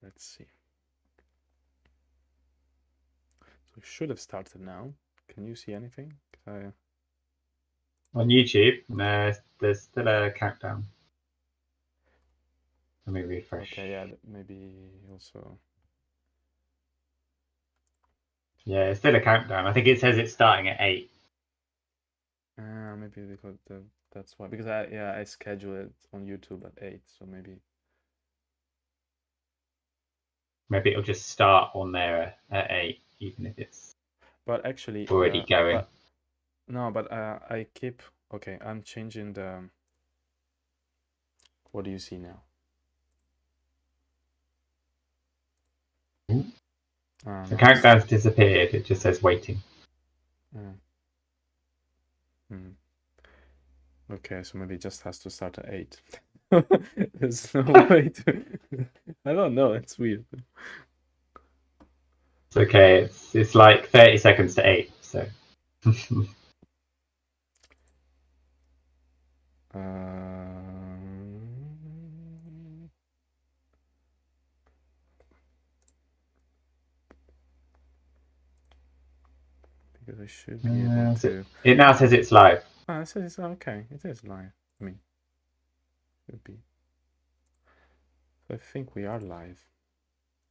Let's see. So we should have started now. Can you see anything? On YouTube, there's still a countdown. Let me refresh. Okay, yeah, maybe also. Yeah, it's still a countdown. I think it says it's starting at 8. Maybe because that's why. Because I schedule it on YouTube at 8, so maybe it'll just start on there at 8, even if it's but actually already going. But I keep okay. I'm changing the. What do you see now? The countdown's disappeared. It just says waiting. Okay, so maybe it just has to start at 8. There's no way to. I don't know. It's weird. It's okay. It's like 30 seconds to 8. So. Because I should be able to. It now says it's live. It says it's okay. It is live. I mean, it would be. I think we are live.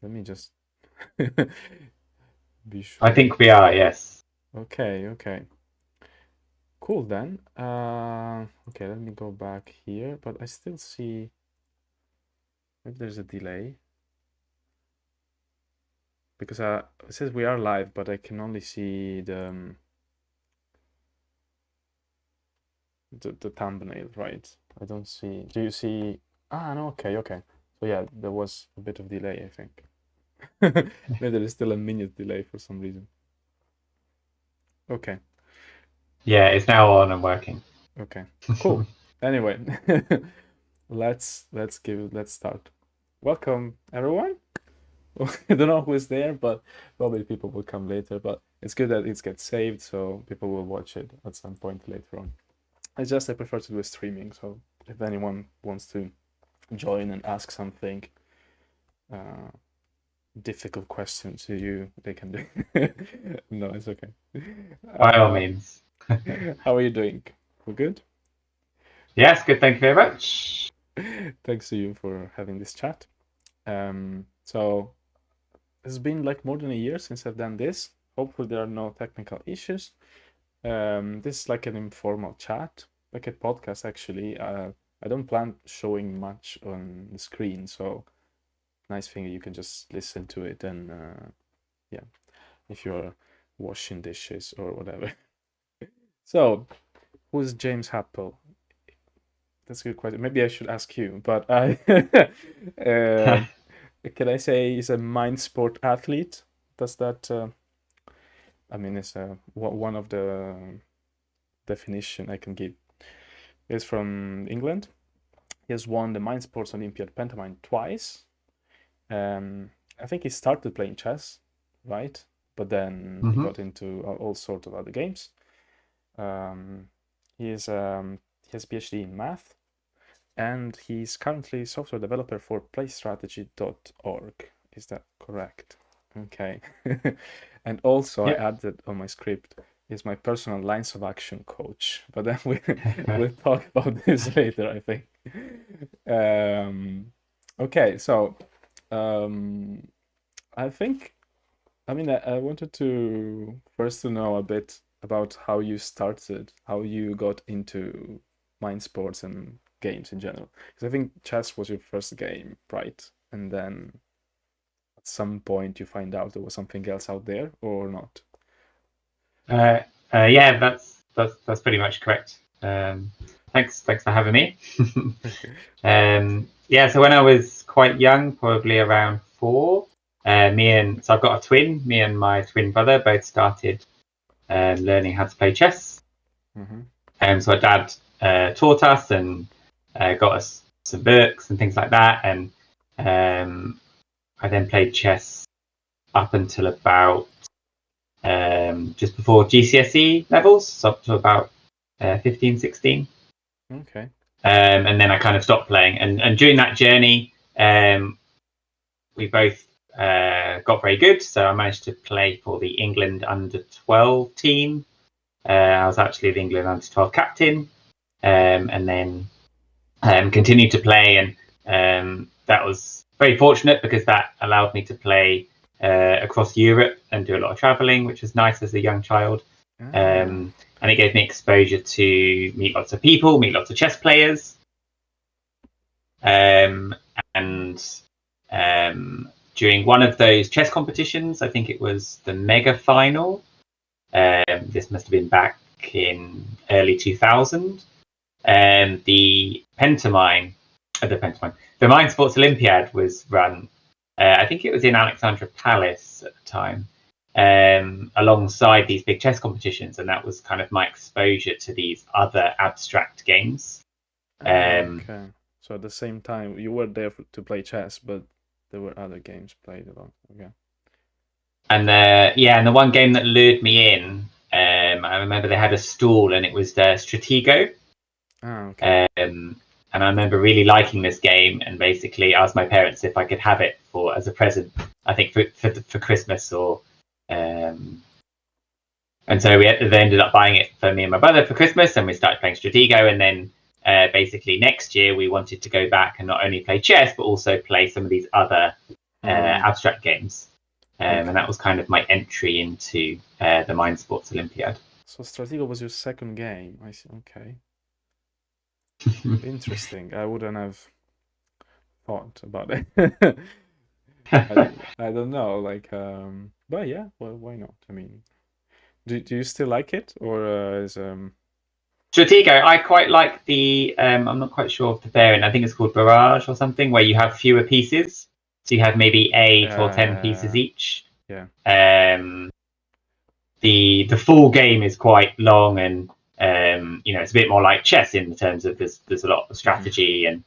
Let me just be sure. I think we are, yes. Okay. Cool then. Okay, let me go back here, but I still see. Maybe there's a delay. Because it says we are live, but I can only see the thumbnail, right? I don't see. Do you see? No. Okay. So yeah, there was a bit of delay, I think. Maybe there is still a minute delay for some reason. Okay. Yeah, it's now on and working. Okay. Cool. Anyway, let's start. Welcome, everyone. I don't know who is there, but probably people will come later. But it's good that it gets saved, so people will watch it at some point later on. I prefer to do a streaming, so if anyone wants to join and ask something, difficult question to you, they can do. No, it's okay. By all means. How are you doing? We're good? Yes, good. Thank you very much. Thanks to you for having this chat. So it's been like more than a year since I've done this. Hopefully there are no technical issues. This is like an informal chat, like a podcast actually. I don't plan showing much on the screen, so nice thing you can just listen to it and yeah, if you're washing dishes or whatever. So, who's James Heppell? That's a good question. Maybe I should ask you, but I can I say he's a mind sport athlete? Does that? I mean, it's one of the definition I can give. He's from England. He has won the Mind Sports Olympiad Pentamind twice. I think he started playing chess, right? But then he got into all sorts of other games. He has PhD in math, and he's currently software developer for playstrategy.org. Is that correct? Okay. And also I added on my script is my personal lines of action coach, but then we'll talk about this later, I think. Okay, so I wanted to first to know a bit about how you started, how you got into mind sports and games in general. Because I think chess was your first game, right? And then at some point you find out there was something else out there, or not? Yeah, that's pretty much correct. Thanks for having me. Yeah, so when I was quite young, probably around 4, so I've got a twin. Me and my twin brother both started learning how to play chess. So our dad taught us and got us some books and things like that. And I then played chess up until about just before GCSE levels, so up to about 15, 16. Okay. And then I kind of stopped playing. And during that journey, we both got very good. So I managed to play for the England under-12 team. I was actually the England under-12 captain, and then continued to play. And that was very fortunate because that allowed me to play across Europe and do a lot of traveling, which was nice as a young child. And it gave me exposure to meet lots of people, meet lots of chess players. And during one of those chess competitions, I think it was the mega final. This must have been back in early 2000. The Pentamind, the Mind Sports Olympiad was run. I think it was in Alexandra Palace at the time, alongside these big chess competitions, and that was kind of my exposure to these other abstract games. Okay. So at the same time, you were there to play chess, but there were other games played along. Okay. And and the one game that lured me in, I remember they had a stall, and it was Stratego. Okay. And I remember really liking this game, and basically asked my parents if I could have it as a present. I think for Christmas and so they ended up buying it for me and my brother for Christmas, and we started playing Stratego. And then basically next year we wanted to go back and not only play chess but also play some of these other abstract games. And that was kind of my entry into the Mind Sports Olympiad. So Stratego was your second game. I see. Okay. Interesting. I wouldn't have thought about it. I don't know. But yeah, well, why not? I mean, do you still like it, or is Stratego? I quite like the. I'm not quite sure of the variant. I think it's called Barrage or something, where you have fewer pieces. So you have maybe 8 or 10 pieces each. Yeah. The full game is quite long, and it's a bit more like chess in terms of there's a lot of strategy and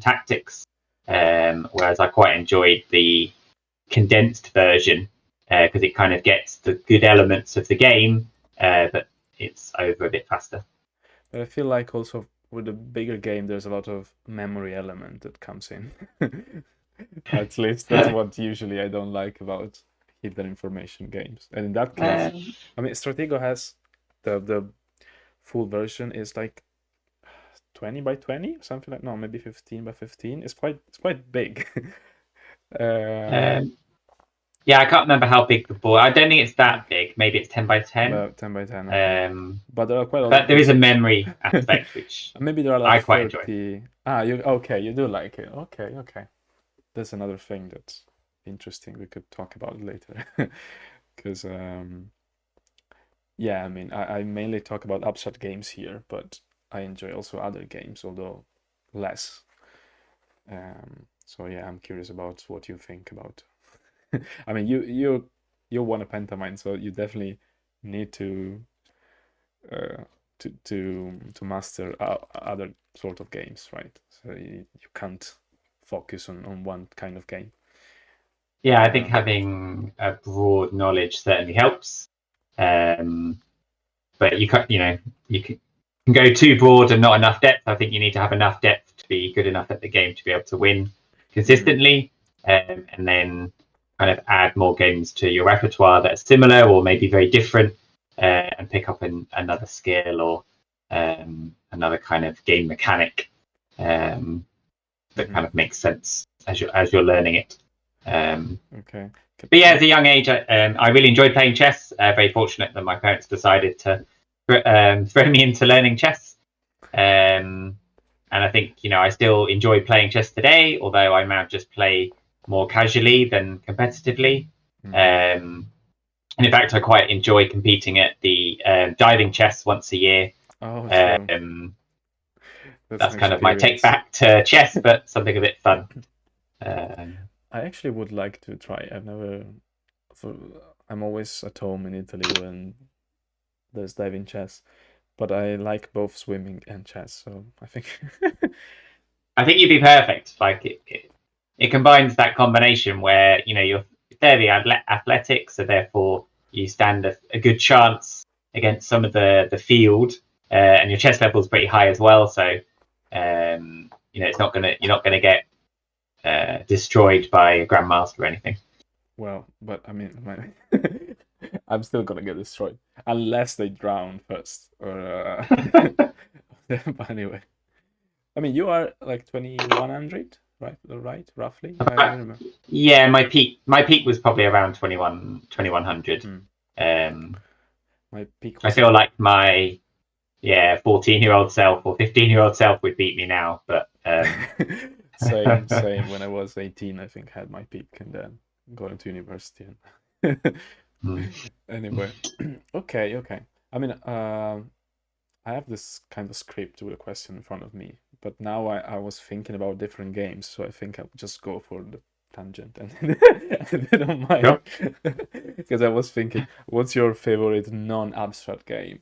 tactics. Whereas I quite enjoyed the condensed version because it kind of gets the good elements of the game, but it's over a bit faster. But I feel like also with a bigger game, there's a lot of memory element that comes in. At least that's what usually I don't like about hidden information games. And in that case, I mean, Stratego has the full version is like 20 by 20, something like, no, maybe 15 by 15. It's quite big. Yeah, I can't remember how big the board. I don't think it's that big. Maybe it's 10 by 10. Well, 10 by 10. Okay. But there are quite a lot. But there is a memory aspect which maybe there are like I quite 30... enjoy. You do like it. Okay. That's another thing that's interesting. We could talk about it later. Because yeah, I mean, I mainly talk about abstract games here, but I enjoy also other games, although less. So yeah, I'm curious about what you think about. I mean, you won a Pentamind, so you definitely need to master other sort of games, right? So you can't focus on one kind of game. Yeah, I think having a broad knowledge certainly helps. But you can go too broad and not enough depth. I think you need to have enough depth to be good enough at the game to be able to win consistently, and then kind of add more games to your repertoire that are similar or maybe very different, and pick up another skill or another kind of game mechanic that kind of makes sense as you're learning it. Okay. But yeah, at a young age, I really enjoyed playing chess. Very fortunate that my parents decided to throw me into learning chess. And I think, I still enjoy playing chess today, although I now just play more casually than competitively. And in fact, I quite enjoy competing at the diving chess once a year. Oh, sure. That's kind of my take back to chess, but something a bit fun. I actually would like to try. I'm always at home in Italy when there's diving chess, but I like both swimming and chess, so I think I think you'd be perfect. Like it combines that combination where you're fairly athletic, so therefore you stand a good chance against some of the field, and your chess level is pretty high as well. So you're not gonna get destroyed by a grandmaster or anything. Well, but I mean, I'm still gonna get destroyed unless they drown first. Or but anyway, I mean, you are like 2100, right? Right, roughly. I remember. Yeah, my peak was probably around 2100. My peak. I feel like my 14-year-old self or 15-year-old self would beat me now, but same. When I was 18, I think I had my peak, and then going to university. Anyway, okay. I mean, I have this kind of script with a question in front of me, but now I was thinking about different games, so I think I'll just go for the tangent and I don't mind. Because I was thinking, what's your favorite non-abstract game?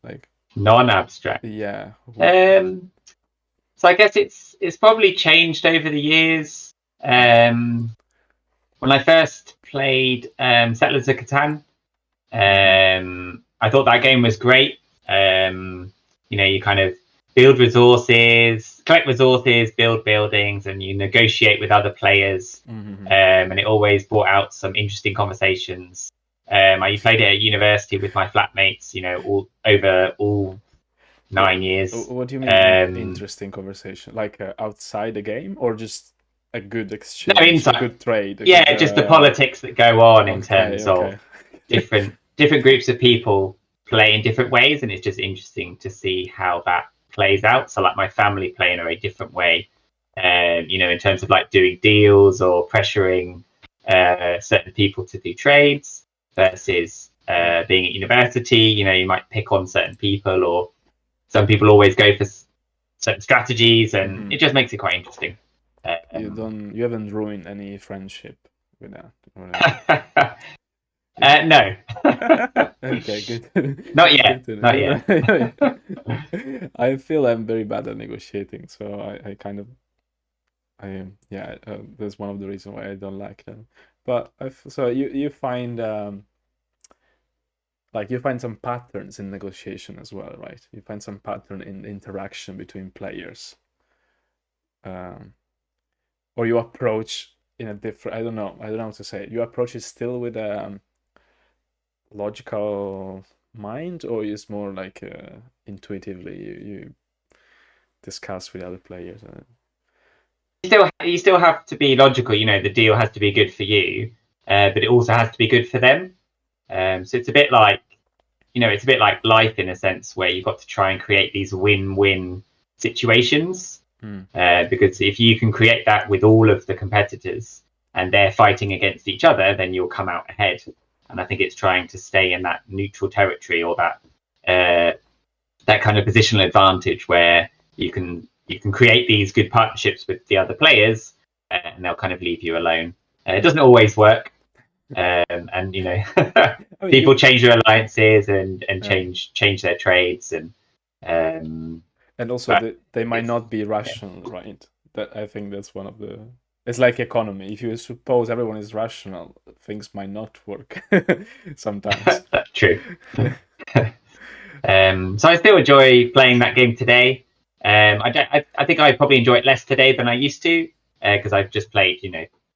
Like non-abstract. Yeah. So I guess it's probably changed over the years. When I first played Settlers of Catan, I thought that game was great. You kind of build resources, collect resources, build buildings, and you negotiate with other players. And it always brought out some interesting conversations. I played it at university with my flatmates, all 9 years. What do you mean interesting conversation? Like outside the game, or just a good exchange, a good trade? Just the politics that go on in terms of different groups of people play in different ways, and it's just interesting to see how that plays out. So like my family play in a very different way, in terms of like doing deals or pressuring certain people to do trades versus being at university. You might pick on certain people, or some people always go for certain strategies, and it just makes it quite interesting. You haven't ruined any friendship with that? No. Okay, good. Not yet. Not yet. I feel I'm very bad at negotiating, so that's one of the reasons why I don't like them. But you find you find some patterns in negotiation as well, right? You find some pattern in interaction between players, or you approach in a different. I don't know how to say it. You approach it still with a logical mind, or it's more like intuitively you discuss with other players. You still have to be logical. The deal has to be good for you, but it also has to be good for them. So it's a bit like, life in a sense, where you've got to try and create these win-win situations. Because if you can create that with all of the competitors and they're fighting against each other, then you'll come out ahead. And I think it's trying to stay in that neutral territory, or that kind of positional advantage where you can create these good partnerships with the other players, and they'll kind of leave you alone. It doesn't always work. And people change their alliances and change their trades, and also they might not be rational, right? I think that's one of the. It's like economy. If you suppose everyone is rational, things might not work sometimes. That's true. So I still enjoy playing that game today. I think I probably enjoy it less today than I used to, because I've just played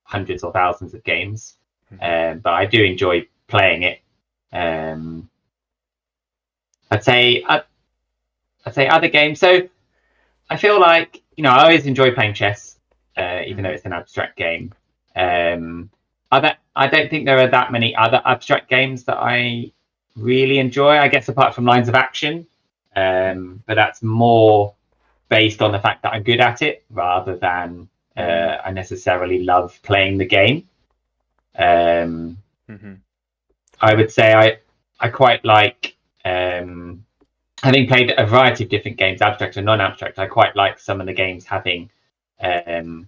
hundreds or thousands of games. But I do enjoy playing it. I'd say other games. So I feel like I always enjoy playing chess, even though it's an abstract game. I don't think there are that many other abstract games that I really enjoy, I guess, apart from Lines of Action. But that's more based on the fact that I'm good at it rather than I necessarily love playing the game. I would say I quite like, having played a variety of different games, abstract and non-abstract, I quite like some of the games having a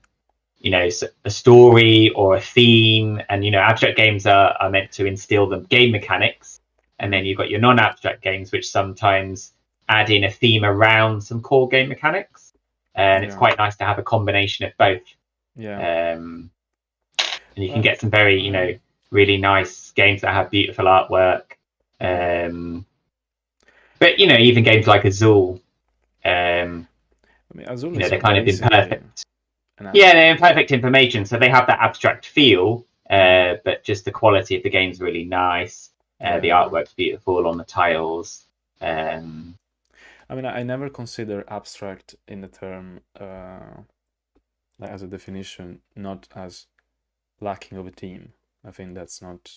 story or a theme. And abstract games are meant to instill the game mechanics, and then you've got your non-abstract games which sometimes add in a theme around some core game mechanics, and it's quite nice to have a combination of both. And you can get some very really nice games that have beautiful artwork, but even games like Azul, Azul they're kind of imperfect. Yeah, they're imperfect information, so they have that abstract feel, but just the quality of the game's really nice. The artwork's beautiful on the tiles. I mean, I never consider abstract in the term as a definition, not as lacking of a theme. I think that's not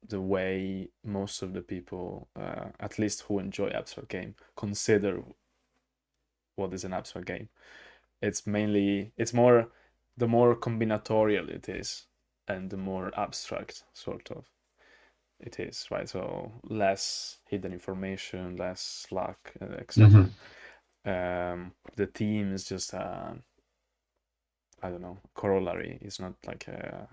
the way most of the people, at least who enjoy abstract game, consider what is an abstract game. It's more the more combinatorial it is, and the more abstract sort of it is, right? So less hidden information, less luck, etc. The theme is just I don't know, corollary. It's not like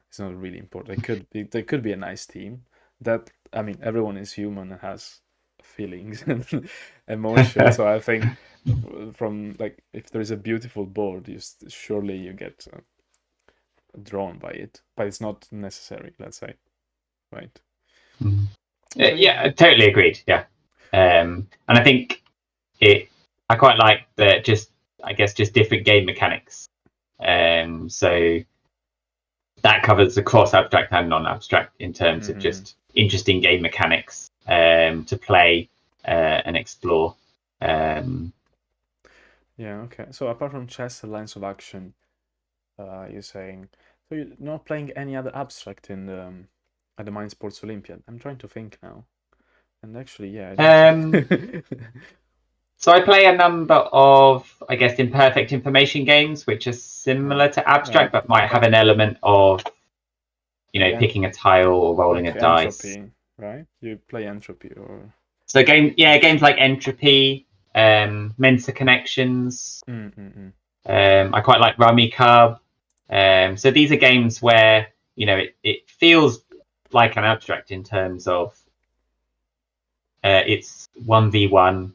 it's not really important. There could be a nice theme. That, I mean, everyone is human and has feelings and emotions. So I think from like, if there is a beautiful board, surely you get drawn by it, but it's not necessary, let's say, right? Yeah, totally agreed. Yeah, and I think I quite like just different game mechanics. So that covers across abstract and non-abstract in terms of just interesting game mechanics to play and explore. Yeah, okay. So apart from chess and lines of action, you're saying, so you're not playing any other abstract in at the Mind Sports Olympiad? I'm trying to think now. And actually, yeah. So I play a number of, I guess, imperfect information games, which are similar to abstract, but might have an element of, picking a tile or rolling a dice. Entropy, right? You play Entropy or... So games like Entropy, Mensa Connections. I quite like Rummy Cub. So these are games where, it feels like an abstract in terms of it's 1v1.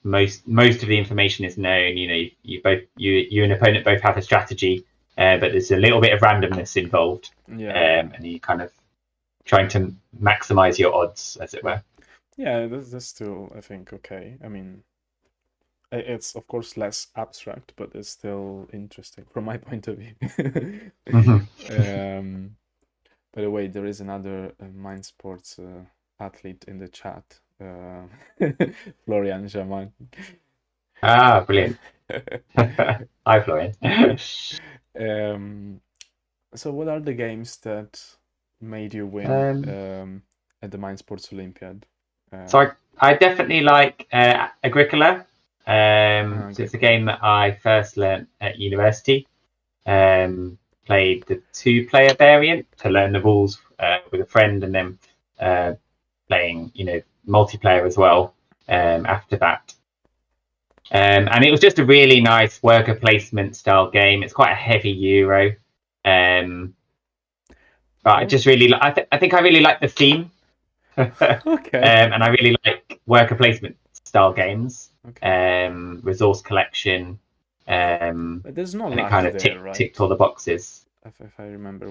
Most of the information is known. You and opponent both have a strategy, but there's a little bit of randomness involved, and you kind of trying to maximize your odds, as it were. Yeah, that's still, I think, okay. I mean, it's of course less abstract, but it's still interesting from my point of view. By the way, there is another Mind Sports athlete in the chat. Florian Jaman. Ah, brilliant. Hi, Florian. So what are the games that made you win at the Mind Sports Olympiad? So I definitely like Agricola. So it's a game that I first learned at university. Played the 2-player variant to learn the rules with a friend, and then playing, multiplayer as well after that. And it was just a really nice worker placement style game. It's quite a heavy Euro. But I just really, I think I really like the theme. Okay. And I really like worker placement style games. Okay. Resource collection. But there's no luck, it kind of right? ticked all the boxes. If I remember.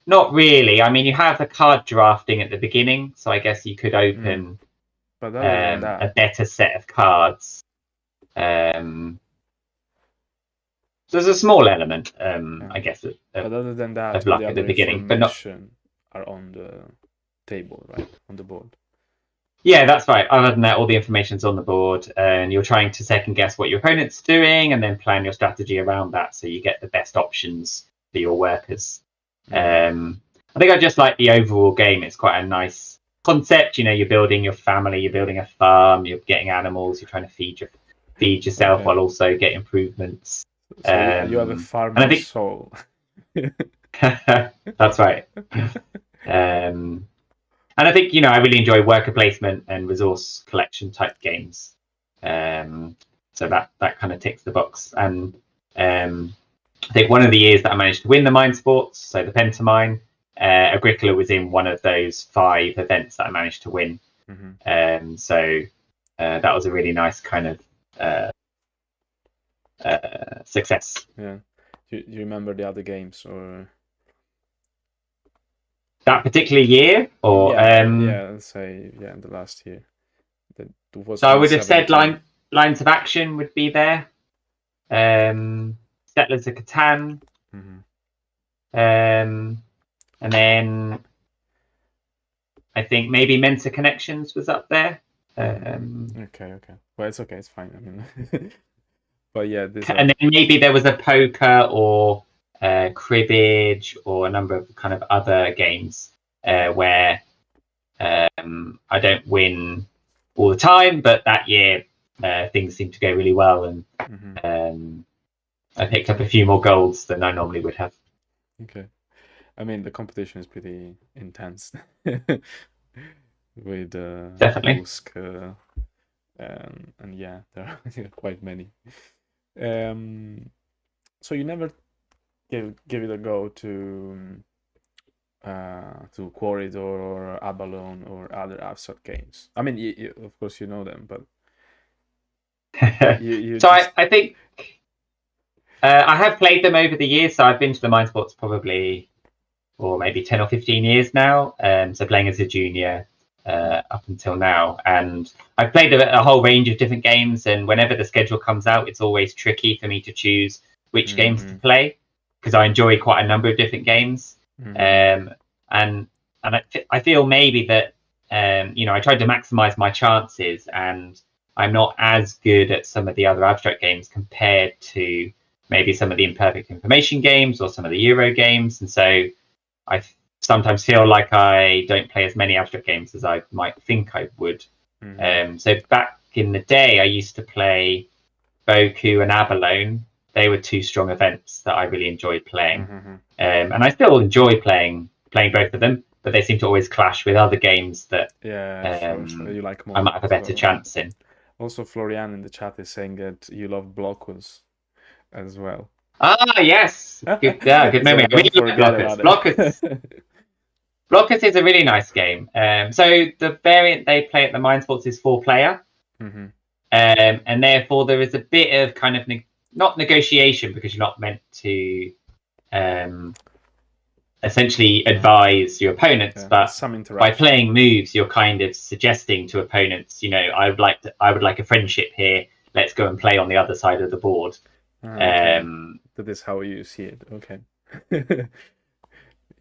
Not really. I mean, you have the card drafting at the beginning, so I guess you could open a better set of cards. There's a small element, I guess, but other than that, of luck at the beginning, but not are on the table, right, on the board. Yeah, that's right. Other than that, all the information's on the board, and you're trying to second guess what your opponent's doing, and then plan your strategy around that, so you get the best options for your workers. I think I just like the overall game. It's quite a nice concept. You're building your family, you're building a farm, you're getting animals, you're trying to feed yourself while also get improvements. So you have a farmer soul. That's right. And I think I really enjoy worker placement and resource collection type games. So that kind of ticks the box. And I think one of the years that I managed to win the Mind Sports, so the Pentamind, Agricola was in one of those 5 events that I managed to win. So that was a really nice kind of success. Yeah. Do you remember the other games or that particular year? Or let's say in the last year. So I would have said lines of action would be there. Settlers of Catan, and then I think maybe Mensa Connections was up there. Okay. Well, it's okay. It's fine. I mean, but yeah, and then maybe there was a poker or cribbage or a number of kind of other games where I don't win all the time, but that year things seemed to go really well, and I picked up a few more golds than I normally would have. Okay. I mean, the competition is pretty intense with definitely. Usk, and yeah, there are quite many. So you never give it a go to Quarried or Abalone or other abstract games. I mean, you, of course you know them, but you so I think I have played them over the years. So I've been to the Mind Sports probably, or maybe 10 or 15 years now. So playing as a junior up until now, and I've played a whole range of different games. And whenever the schedule comes out, it's always tricky for me to choose which games to play because I enjoy quite a number of different games. And I feel maybe that I tried to maximize my chances, and I'm not as good at some of the other abstract games compared to maybe some of the imperfect information games or some of the Euro games. And so I sometimes feel like I don't play as many abstract games as I might think I would. So back in the day, I used to play Boku and Abalone. They were two strong events that I really enjoyed playing. And I still enjoy playing both of them, but they seem to always clash with other games that sure. You like more. I might have a better chance in. Also, Florian in the chat is saying that you love Blockers as well. Ah, yes. Good memory. I really love Blockers. Blockers is a really nice game. So the variant they play at the Mind Sports is 4-player. And therefore there is a bit of kind of not negotiation, because you're not meant to essentially advise your opponents, but by playing moves, you're kind of suggesting to opponents, I would like a friendship here. Let's go and play on the other side of the board. That is how you see it. Okay.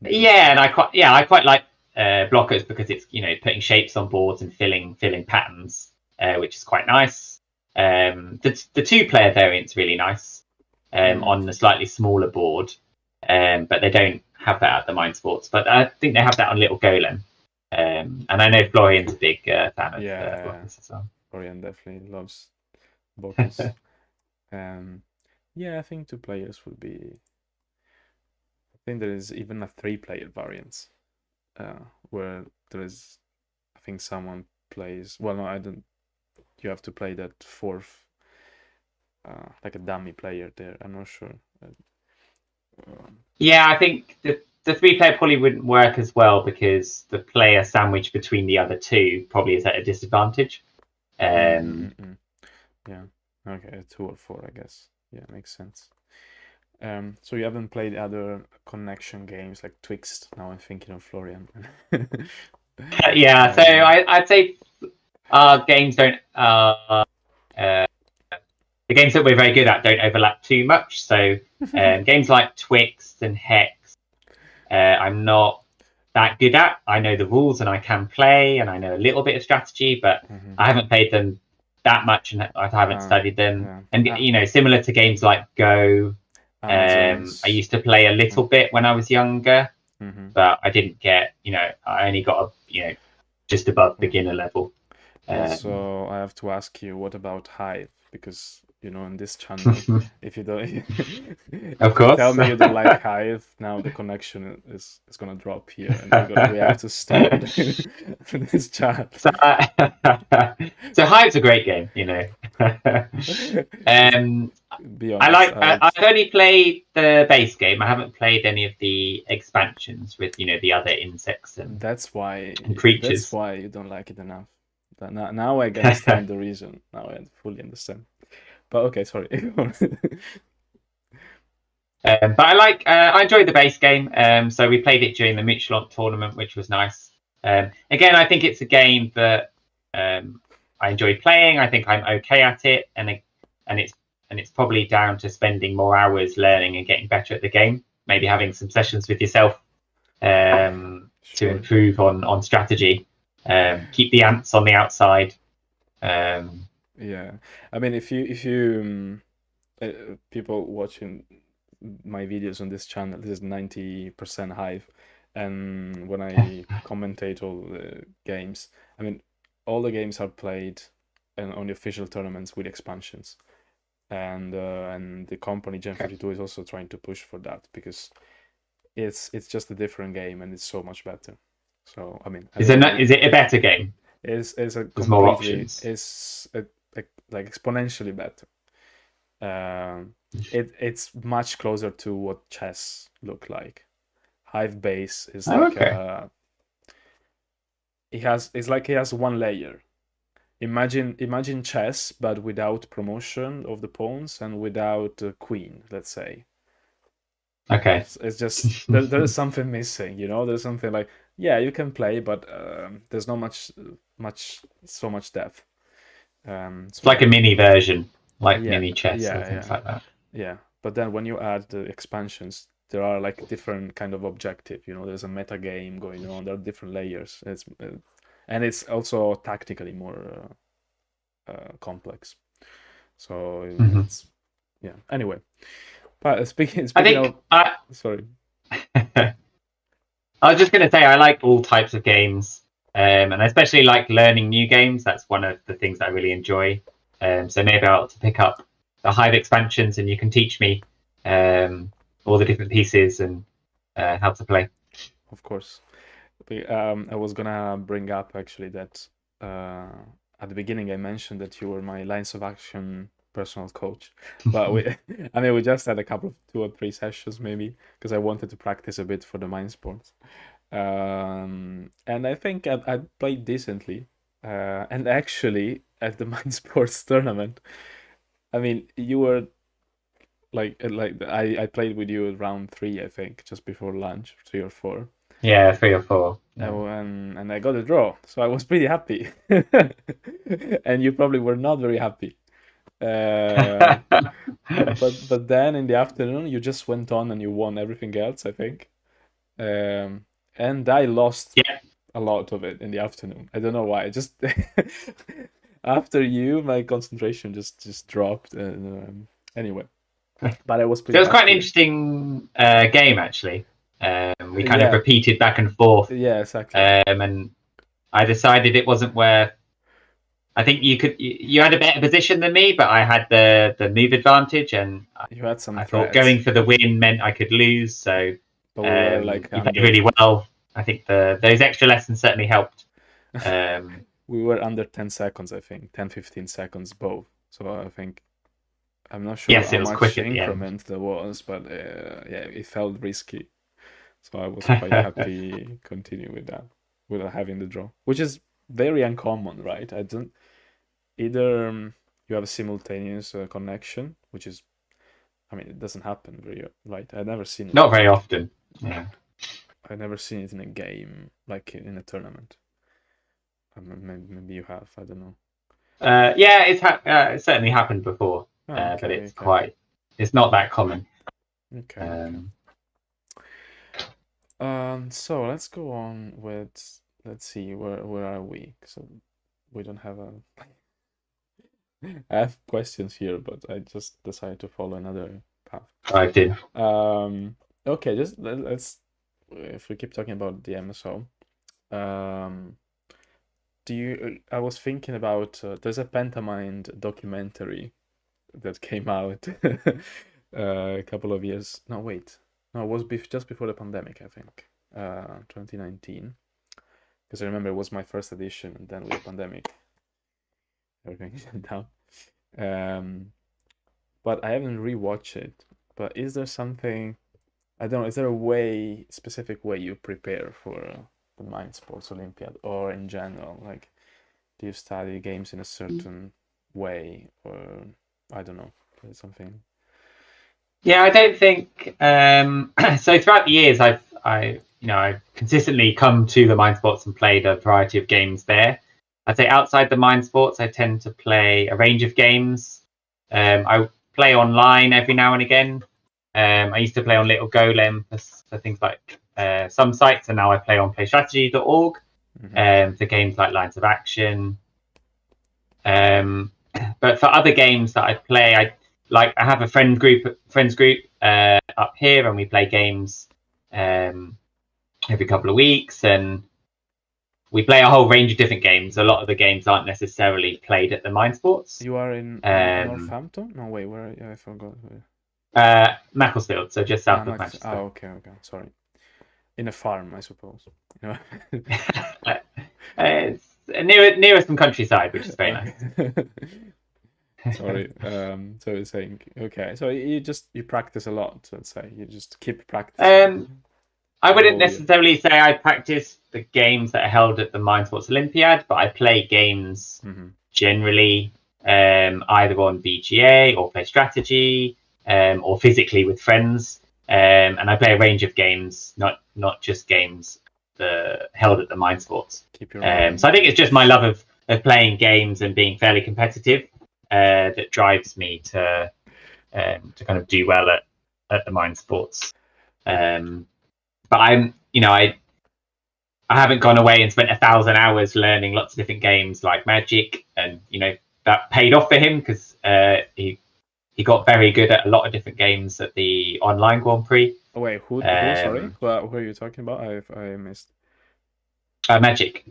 Yeah, and I quite like Blockers because it's putting shapes on boards and filling patterns, which is quite nice. The 2-player variant's really nice on the slightly smaller board, but they don't have that at the Mind Sports. But I think they have that on Little Golem, and I know Florian's a big fan of Blockers as well. Florian definitely loves Blockers. Yeah, I think 2 players would be. I think there is even a 3-player variant where there is. I think someone plays. Well, no, I don't. You have to play that 4th, like a dummy player there. I'm not sure. Yeah, I think the 3-player probably wouldn't work as well because the player sandwiched between the other 2 probably is at a disadvantage. Yeah. Okay, 2 or 4, I guess. Yeah, makes sense. So you haven't played other connection games like Twixt? Now I'm thinking of Florian. Yeah, so I'd say our games don't. The games that we're very good at don't overlap too much. So games like Twixt and Hex, I'm not that good at. I know the rules and I can play, and I know a little bit of strategy, but I haven't played them that much, and I haven't studied them. Yeah. And similar to games like Go, I used to play a little bit when I was younger, but I didn't get. I only got just above beginner level. So I have to ask you, what about Hive? Because in this channel, if you don't, of course, tell me you don't like Hive, now the connection is gonna drop here, and we have to stop this chat. So Hive's a great game, Be honest, I've only played the base game. I haven't played any of the expansions with the other insects and creatures. That's why you don't like it enough. Now I understand the reason. Now I fully understand. But okay, sorry. But I enjoyed the base game. So we played it during the Michelin tournament, which was nice. Again, I think it's a game that I enjoy playing. I think I'm okay at it, and it's and it's probably down to spending more hours learning and getting better at the game. Maybe having some sessions with yourself to improve on strategy. Keep the ants on the outside. Yeah, I mean, if you people watching my videos on this channel, this is 90% Hive, and when I commentate all the games, I mean, all the games are played on the official tournaments with expansions, and the company Gen42 is also trying to push for that, because it's just a different game and it's so much better. So I mean, is it a better game? Is a completely more options. Is like exponentially better. It's much closer to what chess look like. Hive base is like it has one layer. Imagine chess, but without promotion of the pawns and without the queen, let's say. Okay. It's just there is something missing, There's something like, yeah, you can play, but there's not so much depth. It's like a mini version, like mini chess and things like that. Yeah, but then when you add the expansions, there are like different kind of objective. There's a meta game going on. There are different layers. And it's also tactically more complex. So it's Anyway, but speaking of, sorry. I was just going to say, I like all types of games, and I especially like learning new games. That's one of the things I really enjoy. So maybe I'll pick up the Hive expansions, and you can teach me all the different pieces and how to play. Of course. I was gonna bring up actually that at the beginning I mentioned that you were my Lines of Action personal coach, but we just had a couple of 2 or 3 sessions maybe, because I wanted to practice a bit for the Mind Sports, and I think I played decently, and actually at the Mind Sports tournament, I mean, you were like I played with you at round 3, I think, just before lunch, 3 or 4. Yeah, 3 or 4. And I got a draw, so I was pretty happy. And you probably were not very happy. But then in the afternoon you just went on and you won everything else, I think. And I lost a lot of it in the afternoon. I don't know why. Just after you, my concentration just dropped. Anyway, but I was pretty. It was quite an interesting game, actually. We kind of repeated back and forth. Yeah, exactly. And I decided it wasn't where. I think you had a better position than me, but I had the move advantage, and you had some. I thought going for the win meant I could lose. So but we were like you played really well. I think those extra lessons certainly helped. We were under 10 seconds, I think, 10-15 seconds both. So I think I'm not sure how much increment there was, but it felt risky. So I was quite happy continuing with that, without having the draw, which is very uncommon, right? I don't either. You have a simultaneous connection, which is, I mean, it doesn't happen very, right? I've never seen it. Not very often. Yeah. I've never seen it in a game, like in a tournament. Maybe you have. I don't know. Yeah, it's certainly happened before, but it's not that common. Okay. So let's go on with. Let's see, where are we? So we don't have I have questions here, but I just decided to follow another path. I did. Okay, just let's. If we keep talking about the MSO, I was thinking about there's a Pentamind documentary that came out a couple of years. No, wait, no, it was just before the pandemic, I think, 2019. Because I remember it was my first edition, and then with the pandemic, everything went down. But I haven't rewatched it. But is there something? I don't know. Is there a specific way you prepare for the Mind Sports Olympiad, or in general? Like, do you study games in a certain way, or I don't know, something? Yeah, I don't think. So throughout the years, I've consistently come to the Mind Sports and played a variety of games there. I'd say outside the Mind Sports, I tend to play a range of games. I play online every now and again. I used to play on Little Golem for things like some sites, and now I play on playstrategy.org for games like Lines of Action. But for other games that I play, I have a friends group up here, and we play games every couple of weeks, and we play a whole range of different games. A lot of the games aren't necessarily played at the Mind Sports. You are in Northampton? No, wait, where? I forgot. Macclesfield, so just south of Manchester. Oh, okay, sorry. In a farm, I suppose. It's near some countryside, which is very nice. Sorry. So you're saying, okay, so you practice a lot, let's say. You just keep practicing. I wouldn't necessarily say I practice the games that are held at the Mind Sports Olympiad, but I play games generally, either on VGA or play strategy, or physically with friends. And I play a range of games, not just games held at the Mind Sports. So I think it's just my love of playing games and being fairly competitive that drives me to kind of do well at the Mind Sports. But I haven't gone away and spent 1,000 hours learning lots of different games like Magic, and that paid off for him because he got very good at a lot of different games at the online Grand Prix. Oh wait, who sorry? Who are you talking about? I missed. Magic.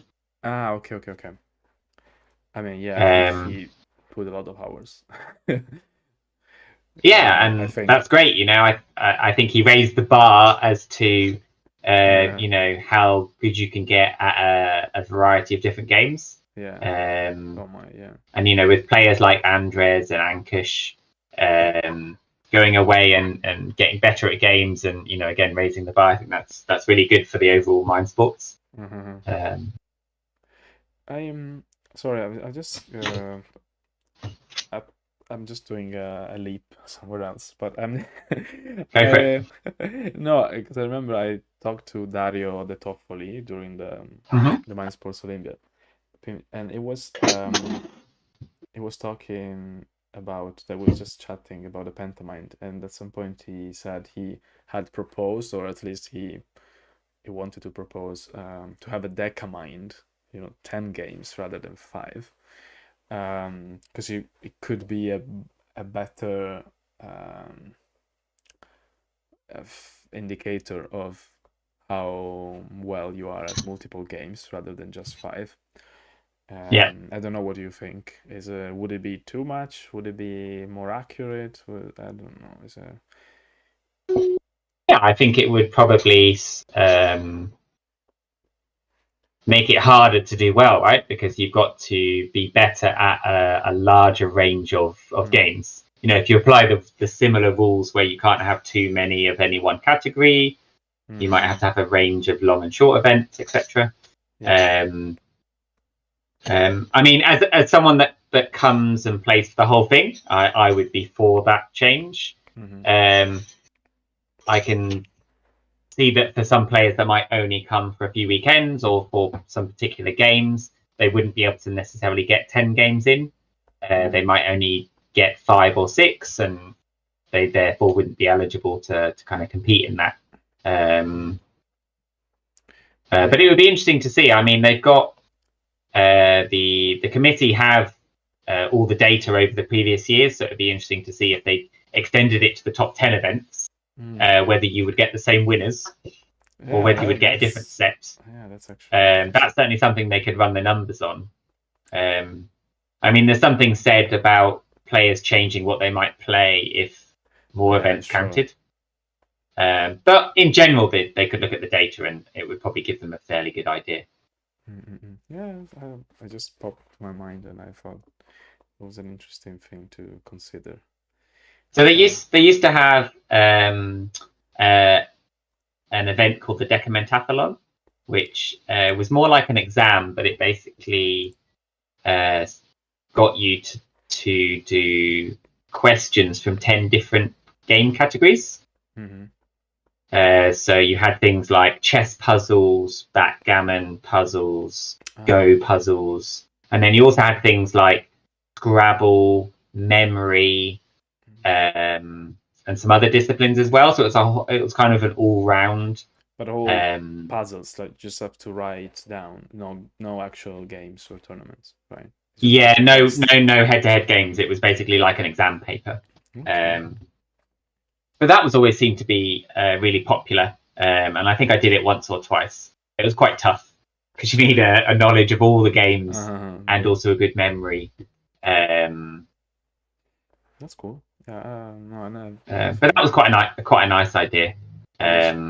Okay. I mean, yeah, he put a lot of hours. Yeah, and that's great. I think he raised the bar as to how good you can get at a variety of different games. Yeah. And with players like Andres and Ankush going away and getting better at games, and again raising the bar, I think that's really good for the overall Mind Sports. I'm sorry, I just I'm just doing a leap somewhere else, but Go for it. No, because I remember I talked to Dario De Toffoli during the Mind Sports Olympiad, and it was talking about, that was just chatting about the Pentamind, and at some point he said he had proposed, or at least he wanted to propose to have a Decamind, 10 games rather than 5. Because it could be a better indicator of how well you are at multiple games rather than just 5. Yeah. I don't know, what do you think? Would it be too much? Would it be more accurate? I don't know. Yeah, I think it would probably make it harder to do well, right? Because you've got to be better at a larger range of games. If you apply the similar rules where you can't have too many of any one category, you might have to have a range of long and short events, etc. Yeah. I mean, as someone that comes and plays for the whole thing, I would be for that change. I can see that for some players that might only come for a few weekends or for some particular games, they wouldn't be able to necessarily get 10 games in. They might only get 5 or 6, and they therefore wouldn't be eligible to kind of compete in that. But it would be interesting to see. I mean, they've got the committee have all the data over the previous years, so it'd be interesting to see if they extended it to the top 10 events. Whether you would get the same winners or whether you would get a different set. Yeah, that's actually. That's certainly something they could run the numbers on. I mean, there's something said about players changing what they might play if more events counted. But in general, they could look at the data and it would probably give them a fairly good idea. Yeah, I just popped to my mind and I thought it was an interesting thing to consider. So they used to have an event called the Decamentathlon, which was more like an exam, but it basically got you to do questions from 10 different game categories. So you had things like chess puzzles, backgammon puzzles, Go puzzles, and then you also had things like Scrabble, memory, and some other disciplines as well. So it was kind of an all-round. But all puzzles, like just have to write down, no actual games or tournaments, right? Yeah, no head-to-head games. It was basically like an exam paper. Okay. But that was always seemed to be really popular, and I think I did it once or twice. It was quite tough because you need a knowledge of all the games and also a good memory. That's cool. No, but that was quite a nice idea.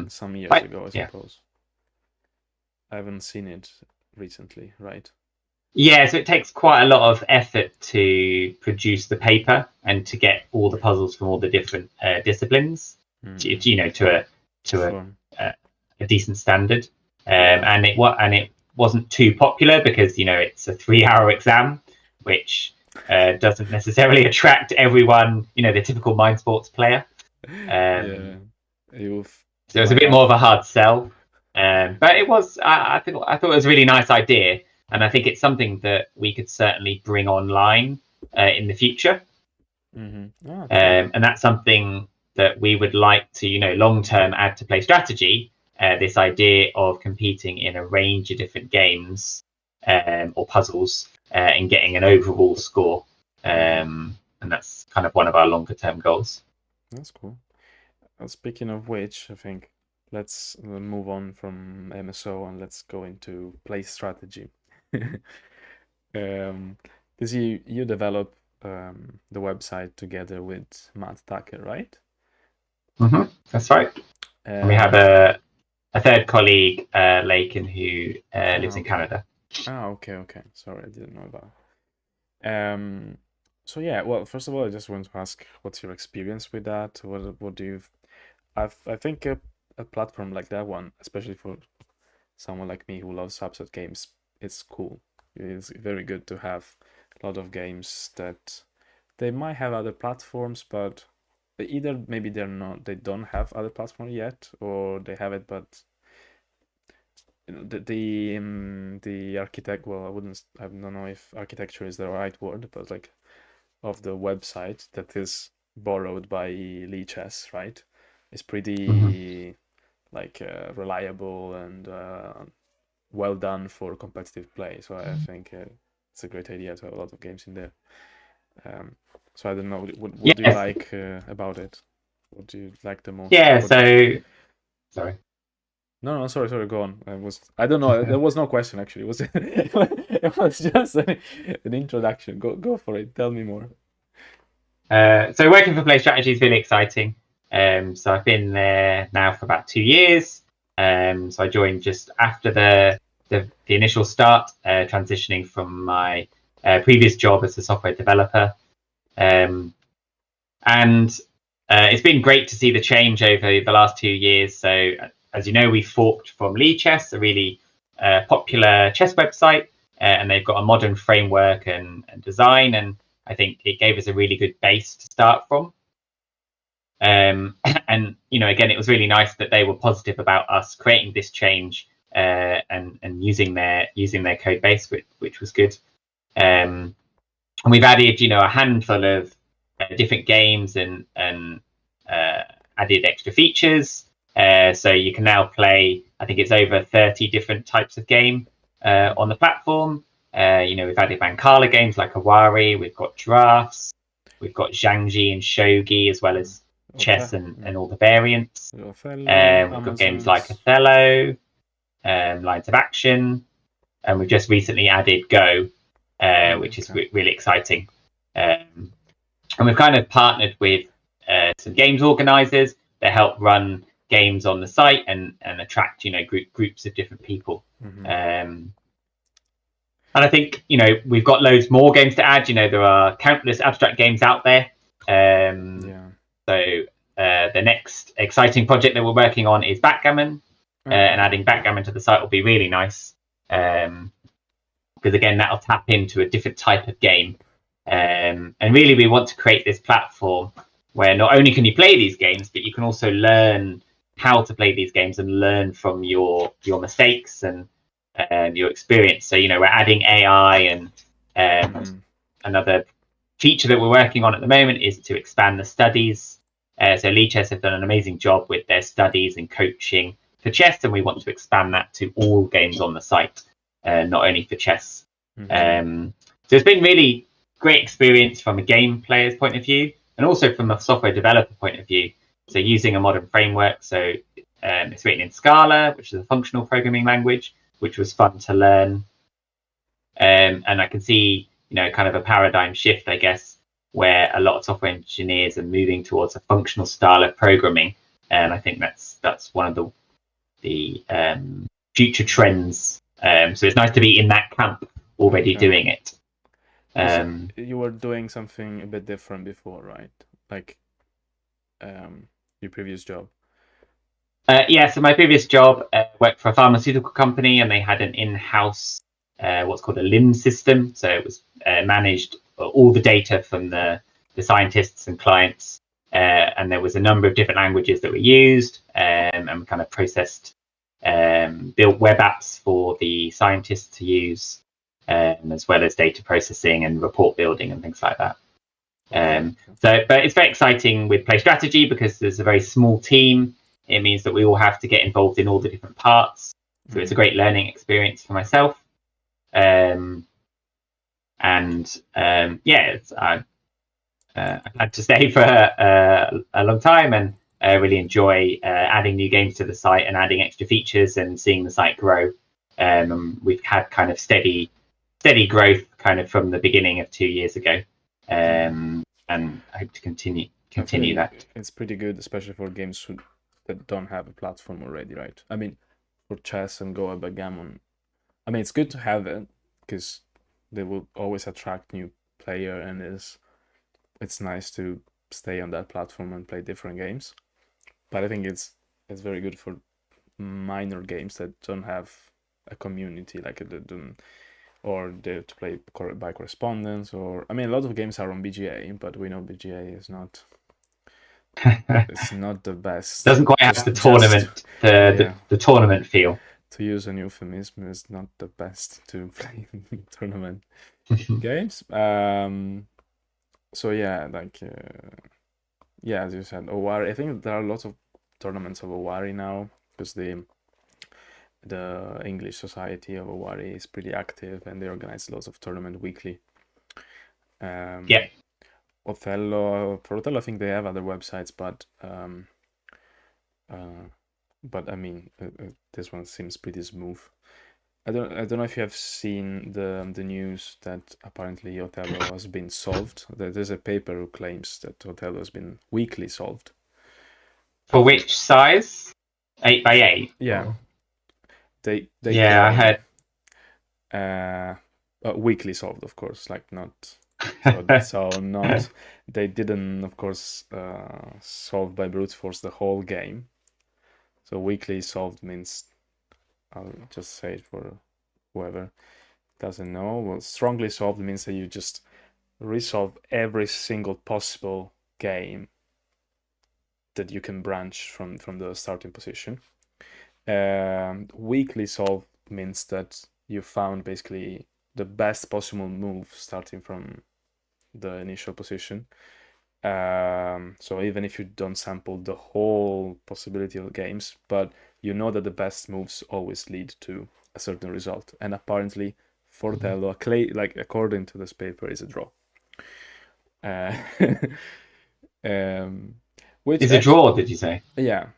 Some years ago, I suppose. I haven't seen it recently, right? Yeah, so it takes quite a lot of effort to produce the paper and to get all the puzzles from all the different disciplines, to a decent standard. And it wasn't too popular because it's a 3-hour exam, which doesn't necessarily attract everyone. The typical Mind Sports player. So it was a bit more of a hard sell. But it was. I thought it was a really nice idea. And I think it's something that we could certainly bring online in the future. Mm-hmm. And that's something that we would like to, long-term add to play strategy. This idea of competing in a range of different games or puzzles and getting an overall score. And that's kind of one of our longer-term goals. That's cool. Speaking of which, I think let's move on from MSO and let's go into play strategy. Because you develop the website together with Matt Tucker, right? That's right. We have a third colleague, Lakin, who lives in Canada. Okay. Sorry, I didn't know that. So yeah, well, first of all, I just want to ask, what's your experience with that? What do you? I think a platform like that one, especially for someone like me who loves subset games, it's cool. It's very good to have a lot of games that they might have other platforms, but either maybe they don't have other platforms yet, or they have it, but the architect. Well, I don't know if architecture is the right word, but like of the website that is borrowed by Lichess, right? It's pretty reliable and well done for competitive play. So I think it's a great idea to have a lot of games in there. So I don't know, what do you like about it? What do you like the most? Yeah, sorry. No, sorry, go on. I don't know, there was no question actually. It was just an introduction. Go for it, tell me more. So working for Play Strategy is really exciting. So I've been there now for about 2 years. So I joined just after the initial start, transitioning from my previous job as a software developer. And it's been great to see the change over the last 2 years. So as you know, we forked from Lichess, a really popular chess website, and they've got a modern framework and design, and I think it gave us a really good base to start from. And again, it was really nice that they were positive about us creating this change and using their code base, which was good. And we've added a handful of different games and added extra features. So you can now play, I think it's over 30 different types of game on the platform. We've added Mancala games like Awari, we've got drafts, we've got Zhangji and Shogi, as well as chess and all the variants. We've got games like Othello, Lines of Action, and we've just recently added Go, which is really exciting. And we've kind of partnered with some games organizers that help run games on the site and attract groups of different people. And I think we've got loads more games to add. There are countless abstract games out there. So the next exciting project that we're working on is backgammon, and adding backgammon to the site will be really nice, because again, that'll tap into a different type of game. And really, we want to create this platform where not only can you play these games, but you can also learn how to play these games and learn from your mistakes and your experience. So we're adding AI and other feature that we're working on at the moment is to expand the studies. So Lichess have done an amazing job with their studies and coaching for chess, and we want to expand that to all games on the site, not only for chess. So it's been really great experience from a game player's point of view, and also from a software developer point of view. So using a modern framework. So it's written in Scala, which is a functional programming language, which was fun to learn. And I can see, kind of a paradigm shift, I guess, where a lot of software engineers are moving towards a functional style of programming. And I think that's one of the future trends. So it's nice to be in that camp already doing it. You were doing something a bit different before, right? Like your previous job. So my previous job worked for a pharmaceutical company, and they had an in-house what's called a LIMS system. So it was managed all the data from the scientists and clients, and there was a number of different languages that were used, and we kind of processed, built web apps for the scientists to use, as well as data processing and report building and things like that. But it's very exciting with Play Strategy because there's a very small team. It means that we all have to get involved in all the different parts. So it's a great learning experience for myself. I've had to stay for a long time, and really enjoy adding new games to the site and adding extra features and seeing the site grow. We've had kind of steady growth kind of from the beginning of 2 years ago, and I hope to continue that. It's pretty good, especially for games that don't have a platform already, right? I mean, for chess and Go or backgammon, I mean, it's good to have it because they will always attract new player, and it's nice to stay on that platform and play different games. But I think it's very good for minor games that don't have a community, like to play by correspondence, or I mean, a lot of games are on BGA, but we know BGA is not. It's not the best. Doesn't quite have the tournament, the tournament feel. To use an euphemism, is not the best to play tournament games. So yeah, as you said, Owari. I think there are lots of tournaments of Owari now because the English Society of Owari is pretty active, and they organize lots of tournament weekly. Othello, I think they have other websites, but I mean, this one seems pretty smooth. I don't know if you have seen the news that apparently Othello has been solved. There's a paper who claims that Othello has been weekly solved. For which size? 8x8. Yeah. Or... They I heard. Weekly solved, of course, like not. So not. They didn't, of course, solve by brute force the whole game. So weekly solved means, I'll just say it for whoever doesn't know. Well, strongly solved means that you just resolve every single possible game that you can branch from the starting position. Weakly solved means that you found basically the best possible move starting from the initial position. So even if you don't sample the whole possibility of games, but you know that the best moves always lead to a certain result. And apparently for Othello, like according to this paper, is a draw. Which is a draw, did you say? Yeah.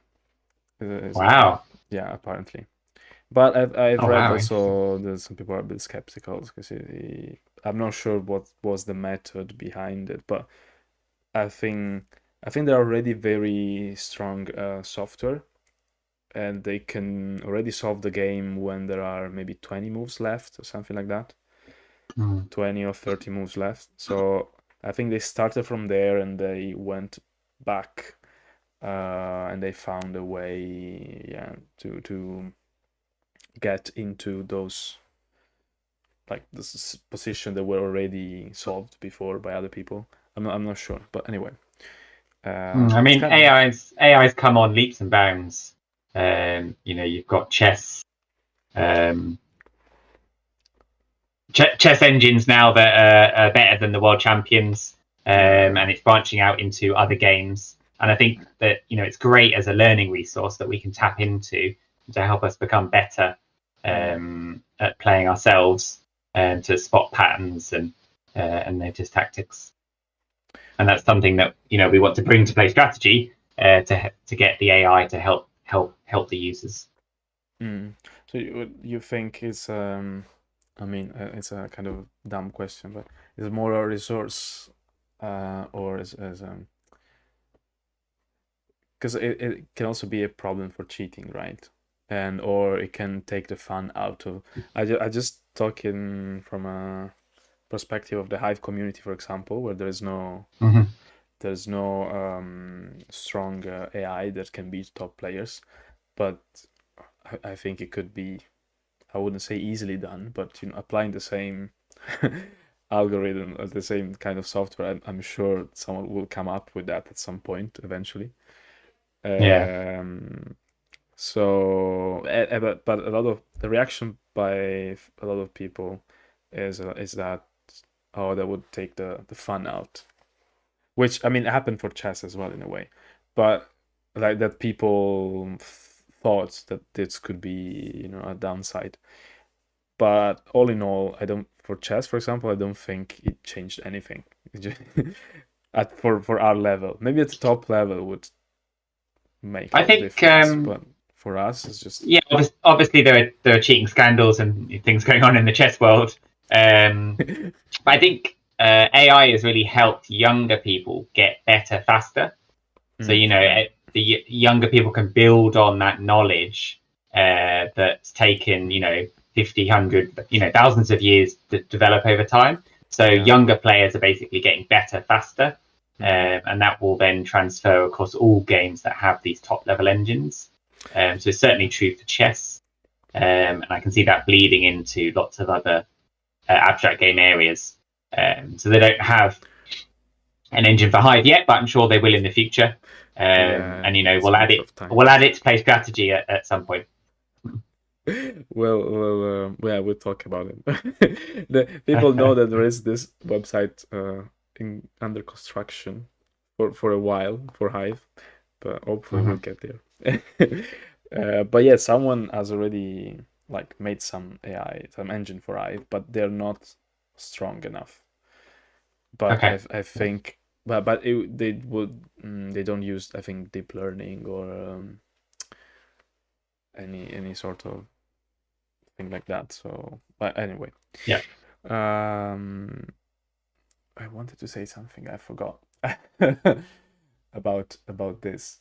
Wow. Yeah, apparently. But I've read also that some people are a bit skeptical because I'm not sure what was the method behind it, but I think they're already very strong software, and they can already solve the game when there are maybe 20 moves left or something like that. 20 or 30 moves left. So I think they started from there and they went back, and they found a way, to get into those, like this position that were already solved before by other people. I'm not sure, but anyway. I mean, AI's come on leaps and bounds. You've got chess. chess engines now that are better than the world champions, and it's branching out into other games. And I think that it's great as a learning resource that we can tap into to help us become better at playing ourselves and to spot patterns and notice tactics. And that's something that we want to bring to play strategy to get the AI to help the users. So you think it's it's a kind of dumb question, but is it more a resource or as because it can also be a problem for cheating, right? And or it can take the fun out of. I just talking from a perspective of the Hive community, for example, where there is no there's no strong AI that can beat top players, but I think it could be, I wouldn't say easily done, but applying the same algorithm or the same kind of software, I'm sure someone will come up with that at some point eventually. So, but a lot of the reaction by a lot of people is that that would take the fun out, which it happened for chess as well in a way, but like that people thought that this could be a downside. But all in all, for chess, for example, I don't think it changed anything. For our level, maybe at the top level would make a difference, but for us, it's just obviously there are cheating scandals and things going on in the chess world. But I think AI has really helped younger people get better faster. So the younger people can build on that knowledge that's taken 50, 100, thousands of years to develop over time. So younger players are basically getting better faster, and that will then transfer across all games that have these top level engines. So it's certainly true for chess, and I can see that bleeding into lots of other abstract game areas. So they don't have an engine for Hive yet, but I'm sure they will in the future. And we'll add it to play strategy at some point. We'll talk about it. The people know that there is this website under construction for a while for Hive, but hopefully we'll get there. But yeah, someone has already made some AI, some engine for Hive, but they're not strong enough. But I think, they don't use, I think, deep learning or any sort of thing like that. So, but anyway, I wanted to say something, I forgot about this.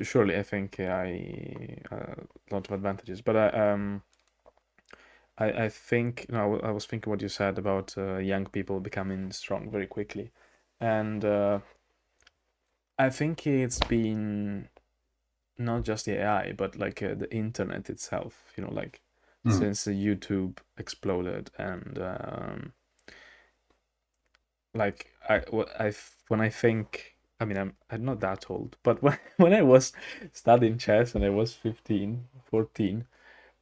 Surely I think AI a lot of advantages, but I think I was thinking what you said about young people becoming strong very quickly, and I think it's been not just the AI, but the internet itself. Since the YouTube exploded, and when I think, I'm not that old, but when I was studying chess and I was 15, 14.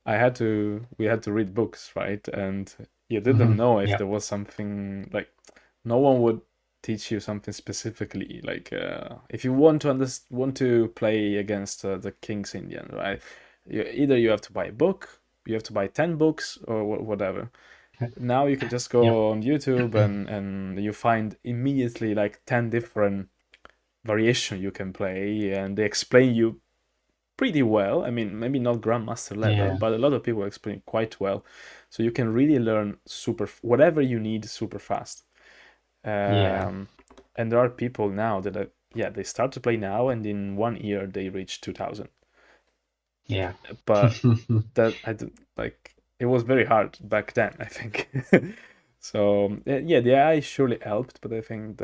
we had to read books, right? And you didn't know if there was something no one would teach you something specifically. If you want to play against the King's Indian, right? Either you have to buy a book, you have to buy 10 books, or whatever. Now you can just go on YouTube and you find immediately 10 different variations you can play, and they explain you pretty well. Maybe not grandmaster level, but a lot of people explain quite well, so you can really learn whatever you need super fast. And there are people now that they start to play now, and in 1 year they reach 2000. But that it was very hard back then, I think. So the AI surely helped, but I think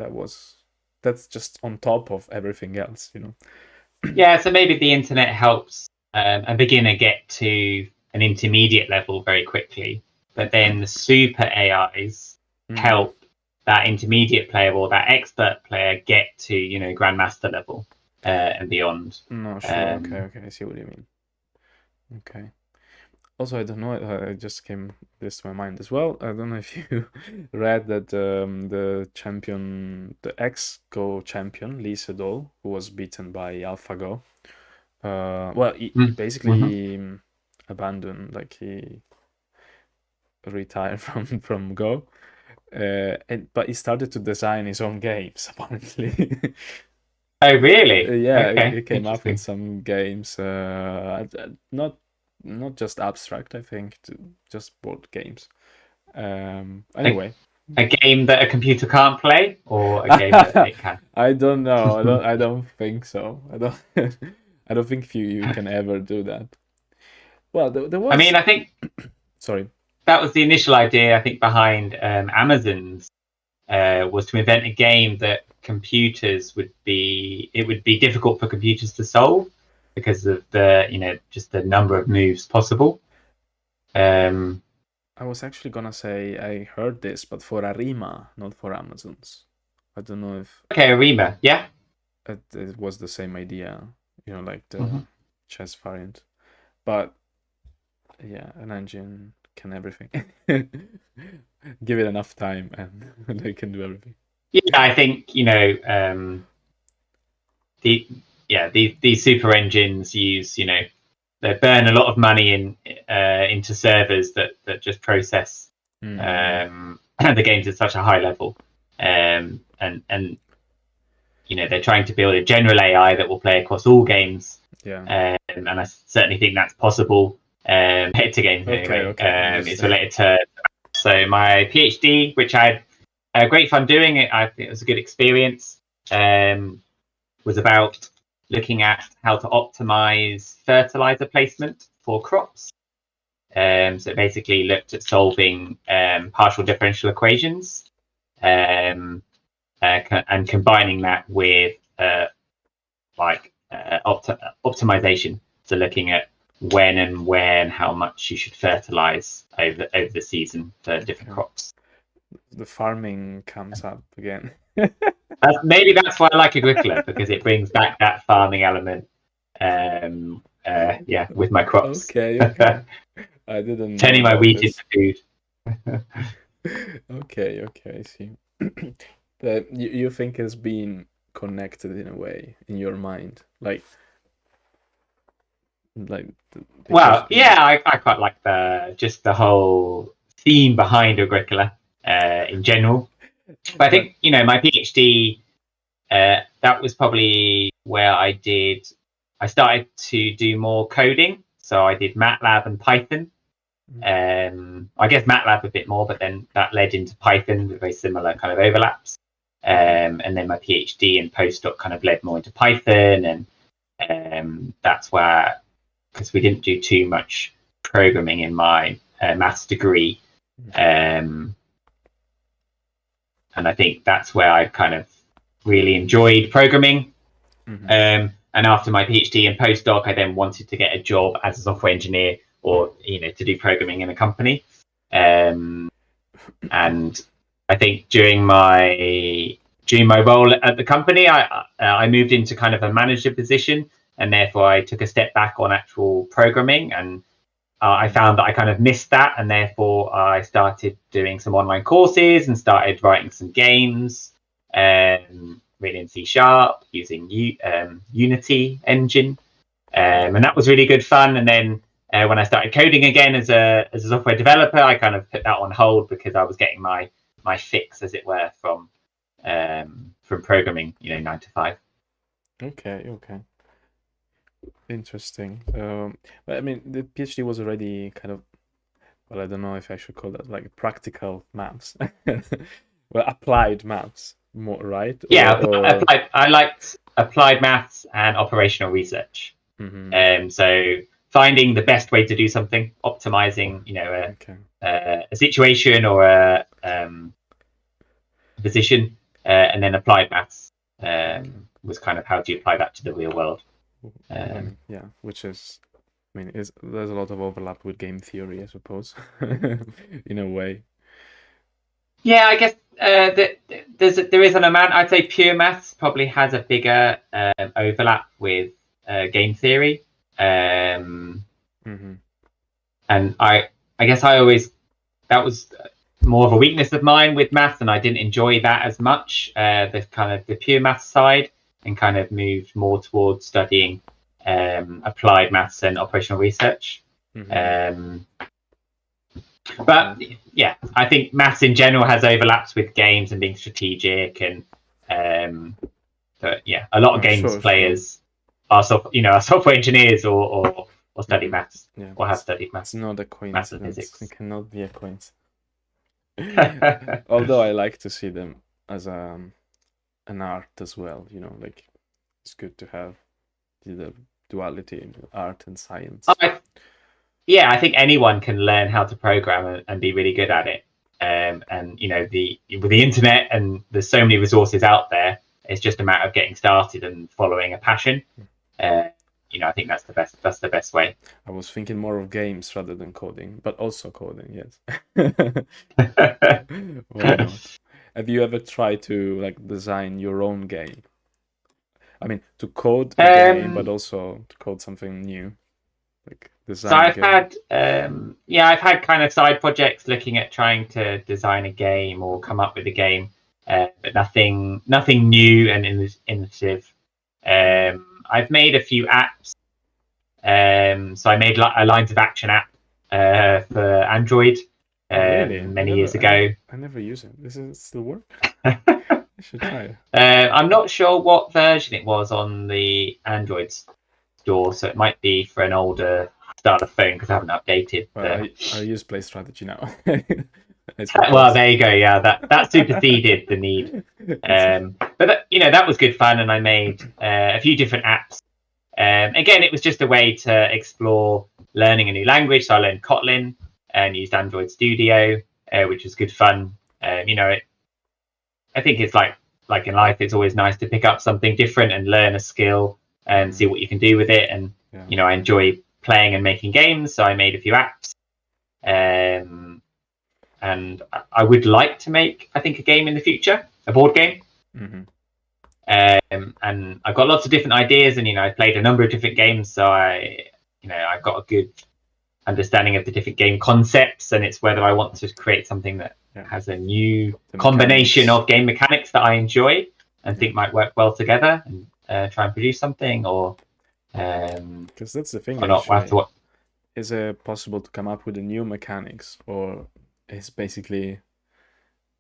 that's just on top of everything else. So maybe the internet helps a beginner get to an intermediate level very quickly, but then the super AIs help that intermediate player or that expert player get to grandmaster level and beyond. No, sure. Okay, I see what you mean. Okay. Also, I don't know. It just came this to my mind as well. I don't know if you read that the champion, the ex-Go champion, Lee Sedol, who was beaten by AlphaGo. Well, he basically abandoned, like he retired from Go, but he started to design his own games apparently. Oh, really? Yeah, Okay. he came up with some games, not just abstract, I think, just board games. Anyway, a game that a computer can't play, or a game that it can? I don't know. I don't think so. I don't. I don't think you can ever do that. Well, there was. I mean, I think Sorry. that was the initial idea. I think behind Amazon's was to invent a game that computers would be difficult for computers to solve because of the just the number of moves possible. I was actually gonna say I heard this, but for Arima, not for Amazon's. I don't know if. Okay, Arima, yeah. It was the same idea, like the chess variant, but yeah, an engine can everything. Give it enough time, and they can do everything. Yeah, I think these super engines use they burn a lot of money into servers that just process the games at such a high level, and they're trying to build a general AI that will play across all games. Yeah, and I certainly think that's possible. To games anyway. Okay. It's related to. So my PhD, which I had great fun doing, I think it was a good experience. Was about looking at how to optimize fertilizer placement for crops. So it basically looked at solving partial differential equations and combining that with optimization. So looking at when and where and how much you should fertilize over the season for different crops. The farming comes up again. Maybe that's why I like Agricola, because it brings back that farming element. With my crops. Okay. I didn't turning my wheat into food. Okay, I see. But you think it's been connected in a way in your mind, like well, yeah, I quite like the whole theme behind Agricola in general. But I think my PhD, that was probably where I started to do more coding. So I did MATLAB and Python. I guess MATLAB a bit more, but then that led into Python with very similar kind of overlaps. And then my PhD and postdoc kind of led more into Python, and that's where, because we didn't do too much programming in my maths degree, and I think that's where I kind of really enjoyed programming. And after my PhD and postdoc, I then wanted to get a job as a software engineer, or to do programming in a company. And I think during my role at the company, I moved into kind of a manager position, and therefore I took a step back on actual programming, and I found that I kind of missed that, and therefore I started doing some online courses and started writing some games, written in C# using Unity engine, and that was really good fun. And then when I started coding again as a software developer, I kind of put that on hold because I was getting my fix, as it were, from programming, 9 to 5. Okay. Interesting. But I mean, the PhD was already kind of, well, I don't know if I should call that like practical maths. Well, applied maths more, right? Yeah, applied. I liked applied maths and operational research. So finding the best way to do something, optimizing, a situation or a position, and then applied maths was kind of how do you apply that to the real world. Which is, I mean, there's a lot of overlap with game theory, I suppose, in a way. Yeah, I guess there is an amount. I'd say pure maths probably has a bigger overlap with game theory. and I guess that was more of a weakness of mine with maths, and I didn't enjoy that as much, the kind of the pure maths side, and kind of moved more towards studying applied maths and operational research. But yeah, I think maths in general has overlaps with games and being strategic, and but yeah, a lot of games players are software engineers or study maths, or have studied maths. It's not a Maths and coincidence. physics. It cannot be a coincidence. Although I like to see them as an art as well, like it's good to have the duality in art and science. Yeah, I think anyone can learn how to program and be really good at it. And with the internet, and there's so many resources out there, it's just a matter of getting started and following a passion. I think that's the best way. I was thinking more of games rather than coding, but also coding, yes. Why not? Have you ever tried to design your own game? I mean, to code a game, but also to code something new, like design. So I've had kind of side projects looking at trying to design a game or come up with a game, but nothing new and innovative. I've made a few apps. So I made a lines of action app for Android many years ago. I never use it. Does it still work? I should try it. I'm not sure what version it was on the Android store, so it might be for an older style of phone because I haven't updated. Well, I use Play Strategy now. Well, there you go. Yeah, that superseded the need. But that was good fun, and I made a few different apps. Again, it was just a way to explore learning a new language. So I learned Kotlin and used Android Studio, which was good fun. I think it's like in life, it's always nice to pick up something different and learn a skill and see what you can do with it. And I enjoy playing and making games, so I made a few apps. And I would like to make, I think, a game in the future, a board game. And I've got lots of different ideas, and I played a number of different games, so I've got a good understanding of the different game concepts, and it's whether I want to create something that has a new combination of game mechanics that I enjoy and think might work well together, and try and produce something, or because that's the thing. Or not. Is it possible to come up with a new mechanics, or is basically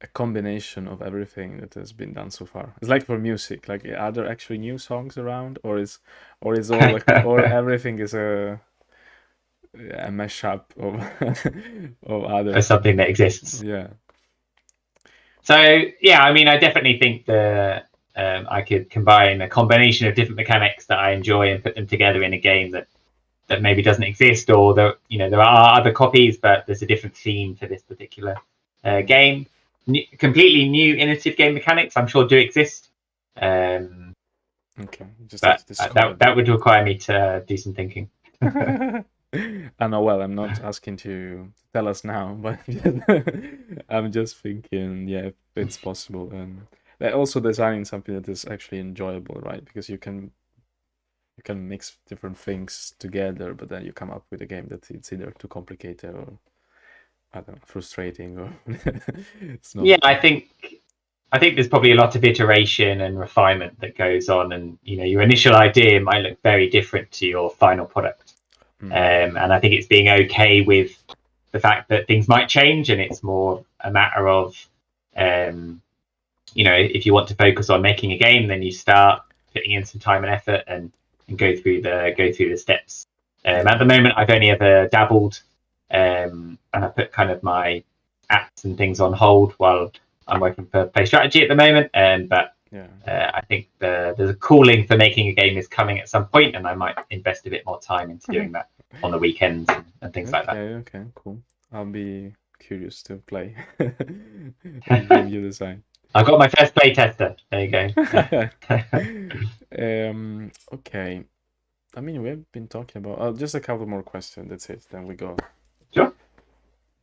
a combination of everything that has been done so far? It's like for music, like are there actually new songs around, or is all or everything is a mashup of other, or something that exists? Yeah. So yeah, I mean, I definitely think I could combine a combination of different mechanics that I enjoy and put them together in a game that maybe doesn't exist, or there are other copies, but there's a different theme for this particular game. Completely new, innovative game mechanics, I'm sure, do exist. Okay, but that would require me to do some thinking. I know. Well, I'm not asking to tell us now, but I'm just thinking, if it's possible, and also designing something that is actually enjoyable, right? Because you can mix different things together, but then you come up with a game that it's either too complicated or I don't know, frustrating, or it's not. Yeah, I think there's probably a lot of iteration and refinement that goes on, and your initial idea might look very different to your final product. And I think it's being okay with the fact that things might change, and it's more a matter of if you want to focus on making a game, then you start putting in some time and effort and go through the steps. At the moment, I've only ever dabbled, and I put kind of my apps and things on hold while I'm working for Play Strategy at the moment. But I think there's a calling for making a game is coming at some point, and I might invest a bit more time into doing that on the weekends and things like that. Okay, cool. I'll be curious to play the game you design. I've got my first play tester. There you go. Okay. I mean, we've been talking about just a couple more questions. That's it. Then we go. Sure.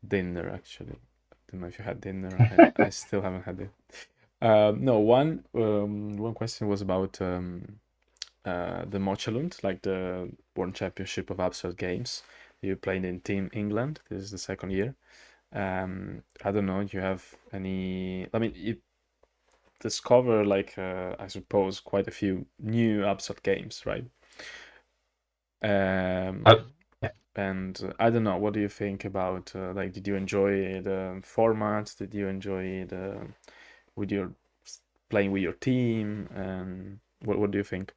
Dinner, actually. I don't know if you had dinner. I still haven't had it. No, one question was about the Mochalund, like the World Championship of Abstract Games. you played in Team England. This is the second year. I don't know. Do you have any? I mean, you discover like I suppose quite a few new Abstract games, right? Oh, yeah. And I don't know. What do you think about like? Did you enjoy the format? Did you enjoy the with your playing with your team? And what do you think?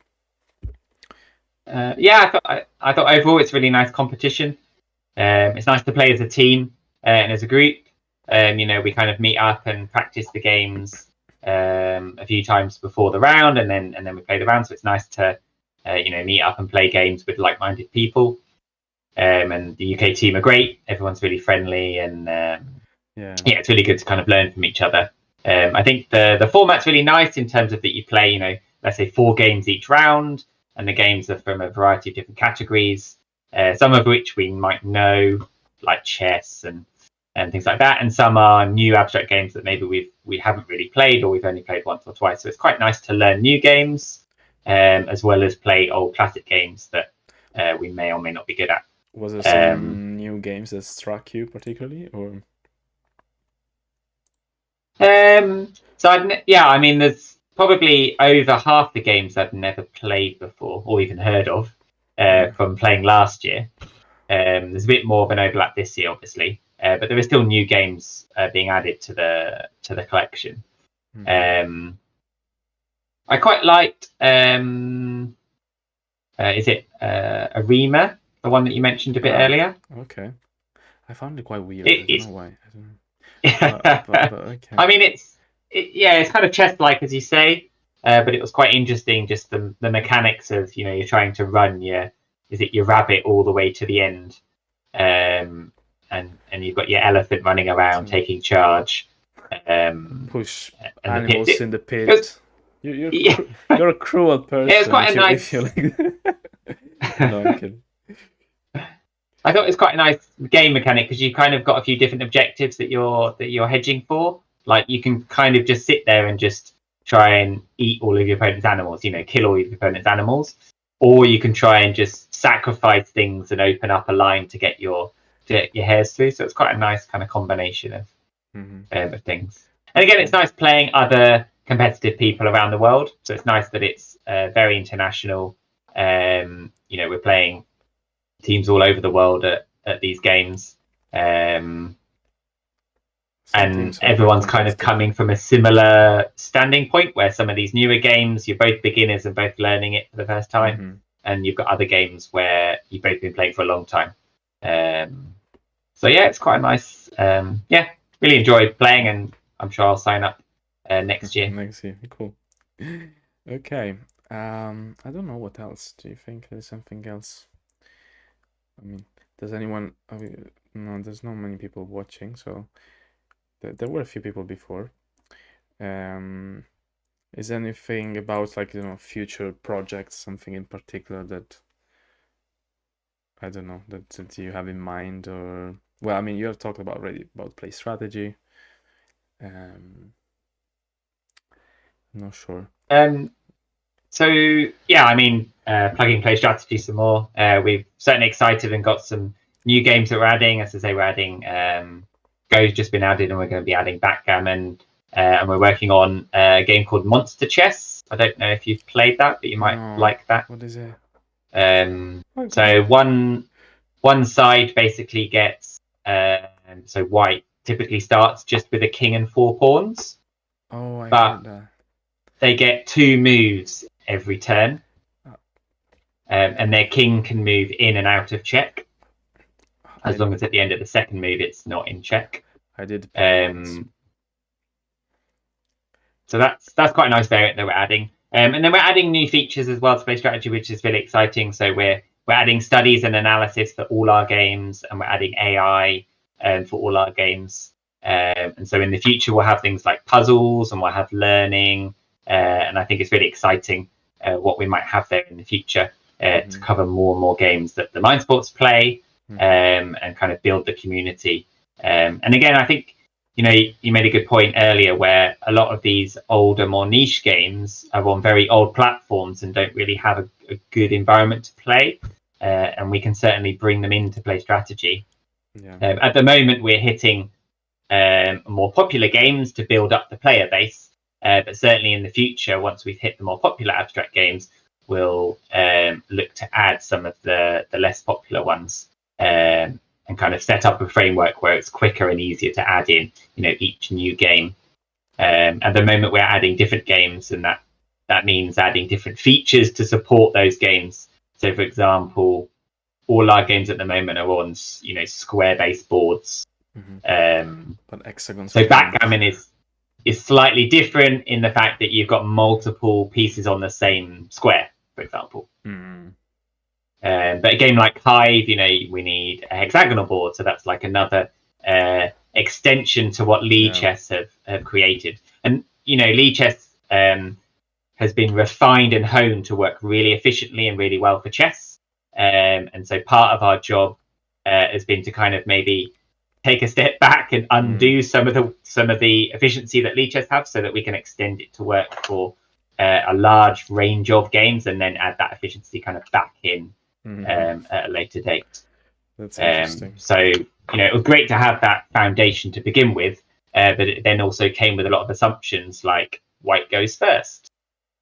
Yeah, I thought overall it's really nice competition. It's nice to play as a team and as a group. You know, we kind of meet up and practice the games a few times before the round, and then we play the round. So it's nice to you know, meet up and play games with like-minded people. And the UK team are great. Everyone's really friendly, and yeah, it's really good to kind of learn from each other. I think the format's really nice in terms of that you play, you know, let's say 4 games each round, and the games are from a variety of different categories, some of which we might know, like chess and things like that, and some are new abstract games that maybe we haven't really played, or we've only played once or twice. So it's quite nice to learn new games, as well as play old classic games that we may or may not be good at. Was there some new games that struck you particularly, or? So I mean, there's probably over half the games I've never played before or even heard of from playing last year. There's a bit more of an overlap this year, obviously, but there are still new games being added to the collection. I quite liked is it Arima, the one that you mentioned a bit earlier? Okay, I found it quite weird. I don't know why. I don't know. But okay. I mean, it's kind of chess-like, as you say, but it was quite interesting, just the mechanics of, you know, you're trying to run your rabbit all the way to the end, and you've got your elephant running around taking charge, push animals in the pit. You're a cruel person. It was quite a nice. No, I'm kidding. I thought it was quite a nice game mechanic, because you kind of got a few different objectives that you're hedging for. Like, you can kind of just sit there and just try and eat all of your opponent's animals, you know, kill all of your opponent's animals, or you can try and just sacrifice things and open up a line to get your hares through. So it's quite a nice kind of combination of things. And again, it's nice playing other competitive people around the world. So it's nice that it's very international. You know, we're playing teams all over the world at these games, and everyone's kind of coming from a similar standing point, where some of these newer games, you're both beginners and both learning it for the first time, and you've got other games where you've both been playing for a long time. So yeah, it's quite nice. Really enjoyed playing, and I'm sure I'll sign up next year. Next year, cool. Okay, I don't know what else. Do you think there's something else? I mean, does anyone? No, there's not many people watching, so there were a few people before. Is anything about, like, you know, future projects, something in particular that I don't know that you have in mind? Or, well, I mean, you have talked about already about play strategy. I'm not sure. So yeah, I mean, plugging play strategy some more. We've certainly excited and got some new games that we're adding. As I say, we're adding Go's just been added, and we're going to be adding Backgammon, and we're working on a game called Monster Chess. I don't know if you've played that, but you might like that. What is it? So one side basically gets so white typically starts just with a king and 4 pawns. Oh, I heard that. They get 2 moves every turn, and their king can move in and out of check, as long as at the end of the second move it's not in check. I did. So that's quite a nice variant that we're adding, and then we're adding new features as well to play strategy, which is really exciting. So we're adding studies and analysis for all our games, and we're adding AI for all our games. And so in the future we'll have things like puzzles, and we'll have learning. And I think it's really exciting what we might have there in the future to cover more and more games that the Mind Sports play, and kind of build the community. And again, I think, you know, you made a good point earlier, where a lot of these older, more niche games are on very old platforms and don't really have a good environment to play. and we can certainly bring them in to play strategy. Yeah. At the moment, we're hitting more popular games to build up the player base, but certainly in the future, once we've hit the more popular abstract games, we'll look to add some of the less popular ones, and kind of set up a framework where it's quicker and easier to add in, each new game. At the moment, we're adding different games, and that means adding different features to support those games. So, for example, all our games at the moment are on, square-based boards. But hexagons. So backgammon is slightly different in the fact that you've got multiple pieces on the same square, for example. But a game like Hive, we need a hexagonal board, so that's like another extension to what Lichess have created. And Lichess has been refined and honed to work really efficiently and really well for chess. And so part of our job has been to kind of maybe take a step back and undo some of the efficiency that Lichess have, so that we can extend it to work for a large range of games, and then add that efficiency kind of back in at a later date. That's interesting. So it was great to have that foundation to begin with, but it then also came with a lot of assumptions, like white goes first.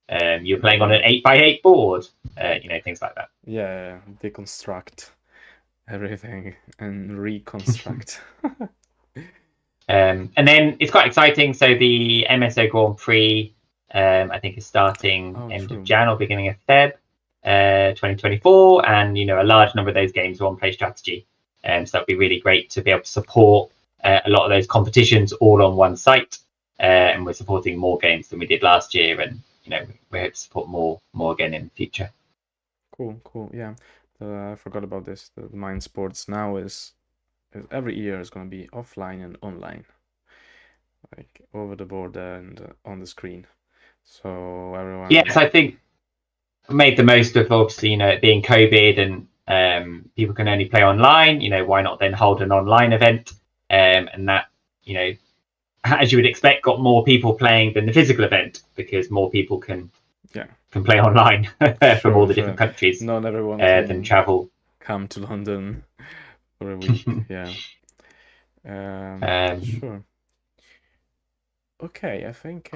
You're playing on an 8x8 board, things like that. Yeah, deconstruct everything and reconstruct. And then it's quite exciting. So the MSO Grand Prix, I think, is starting end of Jan or beginning of Feb 2024, and a large number of those games are on Play Strategy, so that'd be really great to be able to support a lot of those competitions all on one site, and we're supporting more games than we did last year, and we hope to support more again in the future. Cool. Yeah, I forgot about this. The Mind Sports now is every year is going to be offline and online, like over the board and on the screen. So everyone. Yes, I think made the most of, obviously, it being COVID and people can only play online. Why not then hold an online event? And that, as you would expect, got more people playing than the physical event, because more people can play online from all the different countries. Not everyone can travel. Come to London for a week. Sure. Okay, I think.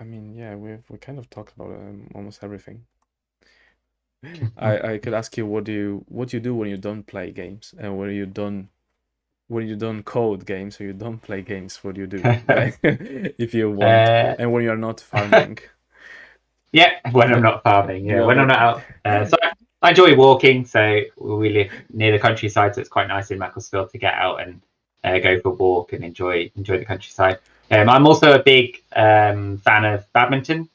We kind of talked about almost everything. I could ask you what you do when you don't play games, and when you don't code games or you don't play games. What do you do? If you want, and when you're not farming. When I'm not farming. When I'm not out. So I enjoy walking. So we live near the countryside, so it's quite nice in Macclesfield to get out and go for a walk and enjoy the countryside. I'm also a big fan of badminton.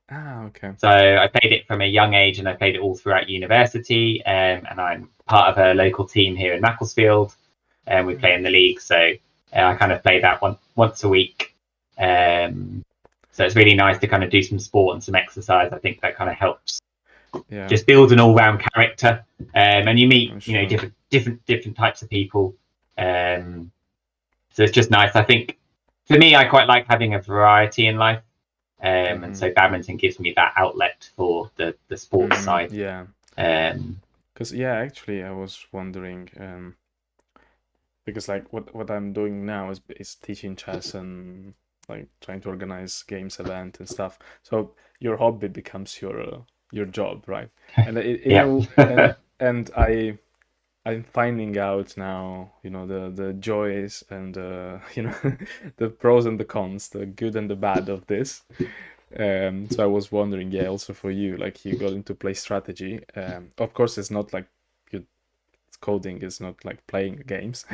Okay. So I played it from a young age, and I played it all throughout university. And I'm part of a local team here in Macclesfield, and we play in the league. So I kind of play that once a week. So it's really nice to kind of do some sport and some exercise. I think that kind of helps just build an all-round character. And you meet, different types of people. So it's just nice. I think for me, I quite like having a variety in life. And so badminton gives me that outlet for the sports side. Because actually I was wondering, because like what I'm doing now is teaching chess and like trying to organize games event and stuff. So your hobby becomes your job, right? And and I'm finding out now, the joys and the pros and the cons, the good and the bad of this. So I was wondering, also for you, like you got into play strategy. Of course, it's not like coding is not like playing games,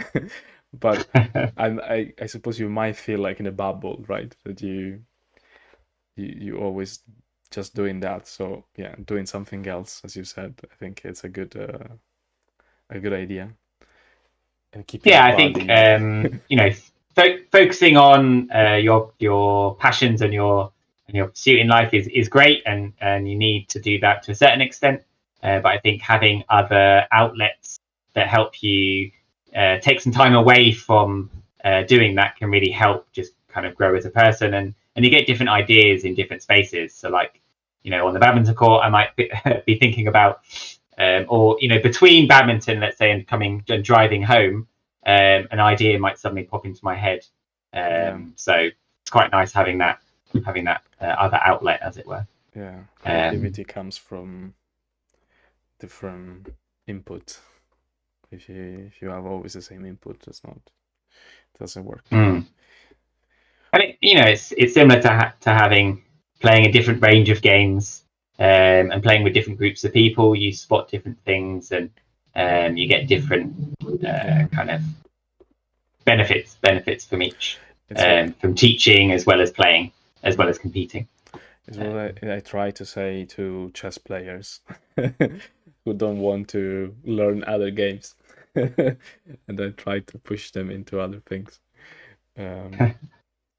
but I suppose you might feel like in a bubble, right? That you always just doing that. So doing something else, as you said, I think it's a good idea. And keep I think focusing on your passions and your pursuit in life is great, and you need to do that to a certain extent. But I think having other outlets that help you take some time away from doing that can really help just kind of grow as a person, and you get different ideas in different spaces. So like on the badminton court, I might be thinking about, or between badminton, let's say, and driving home, an idea might suddenly pop into my head. So it's quite nice having that other outlet, as it were. Yeah, creativity comes from different input. If you have always the same input, it doesn't work. And it's similar to playing a different range of games, and playing with different groups of people. You spot different things, and you get different kind of benefits from each, from teaching as well as playing, as well as competing. It's what I try to say to chess players who don't want to learn other games, and I try to push them into other things.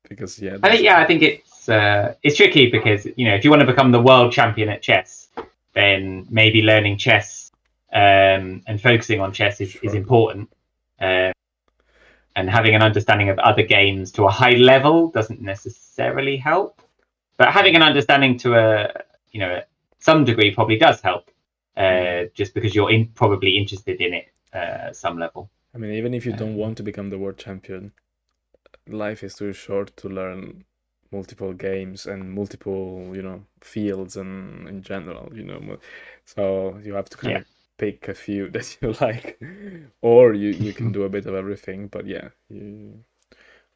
Because I think it's tricky, because if you want to become the world champion at chess, then maybe learning chess and focusing on chess is important. And having an understanding of other games to a high level doesn't necessarily help. But having an understanding to some degree probably does help, just because you're probably interested in it at some level. I mean, even if you don't want to become the world champion, life is too short to learn multiple games and multiple, fields and in general, So you have to kind of pick a few that you like, or you can do a bit of everything. But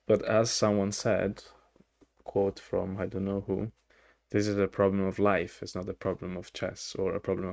but as someone said, quote from I don't know who, this is a problem of life. It's not a problem of chess or a problem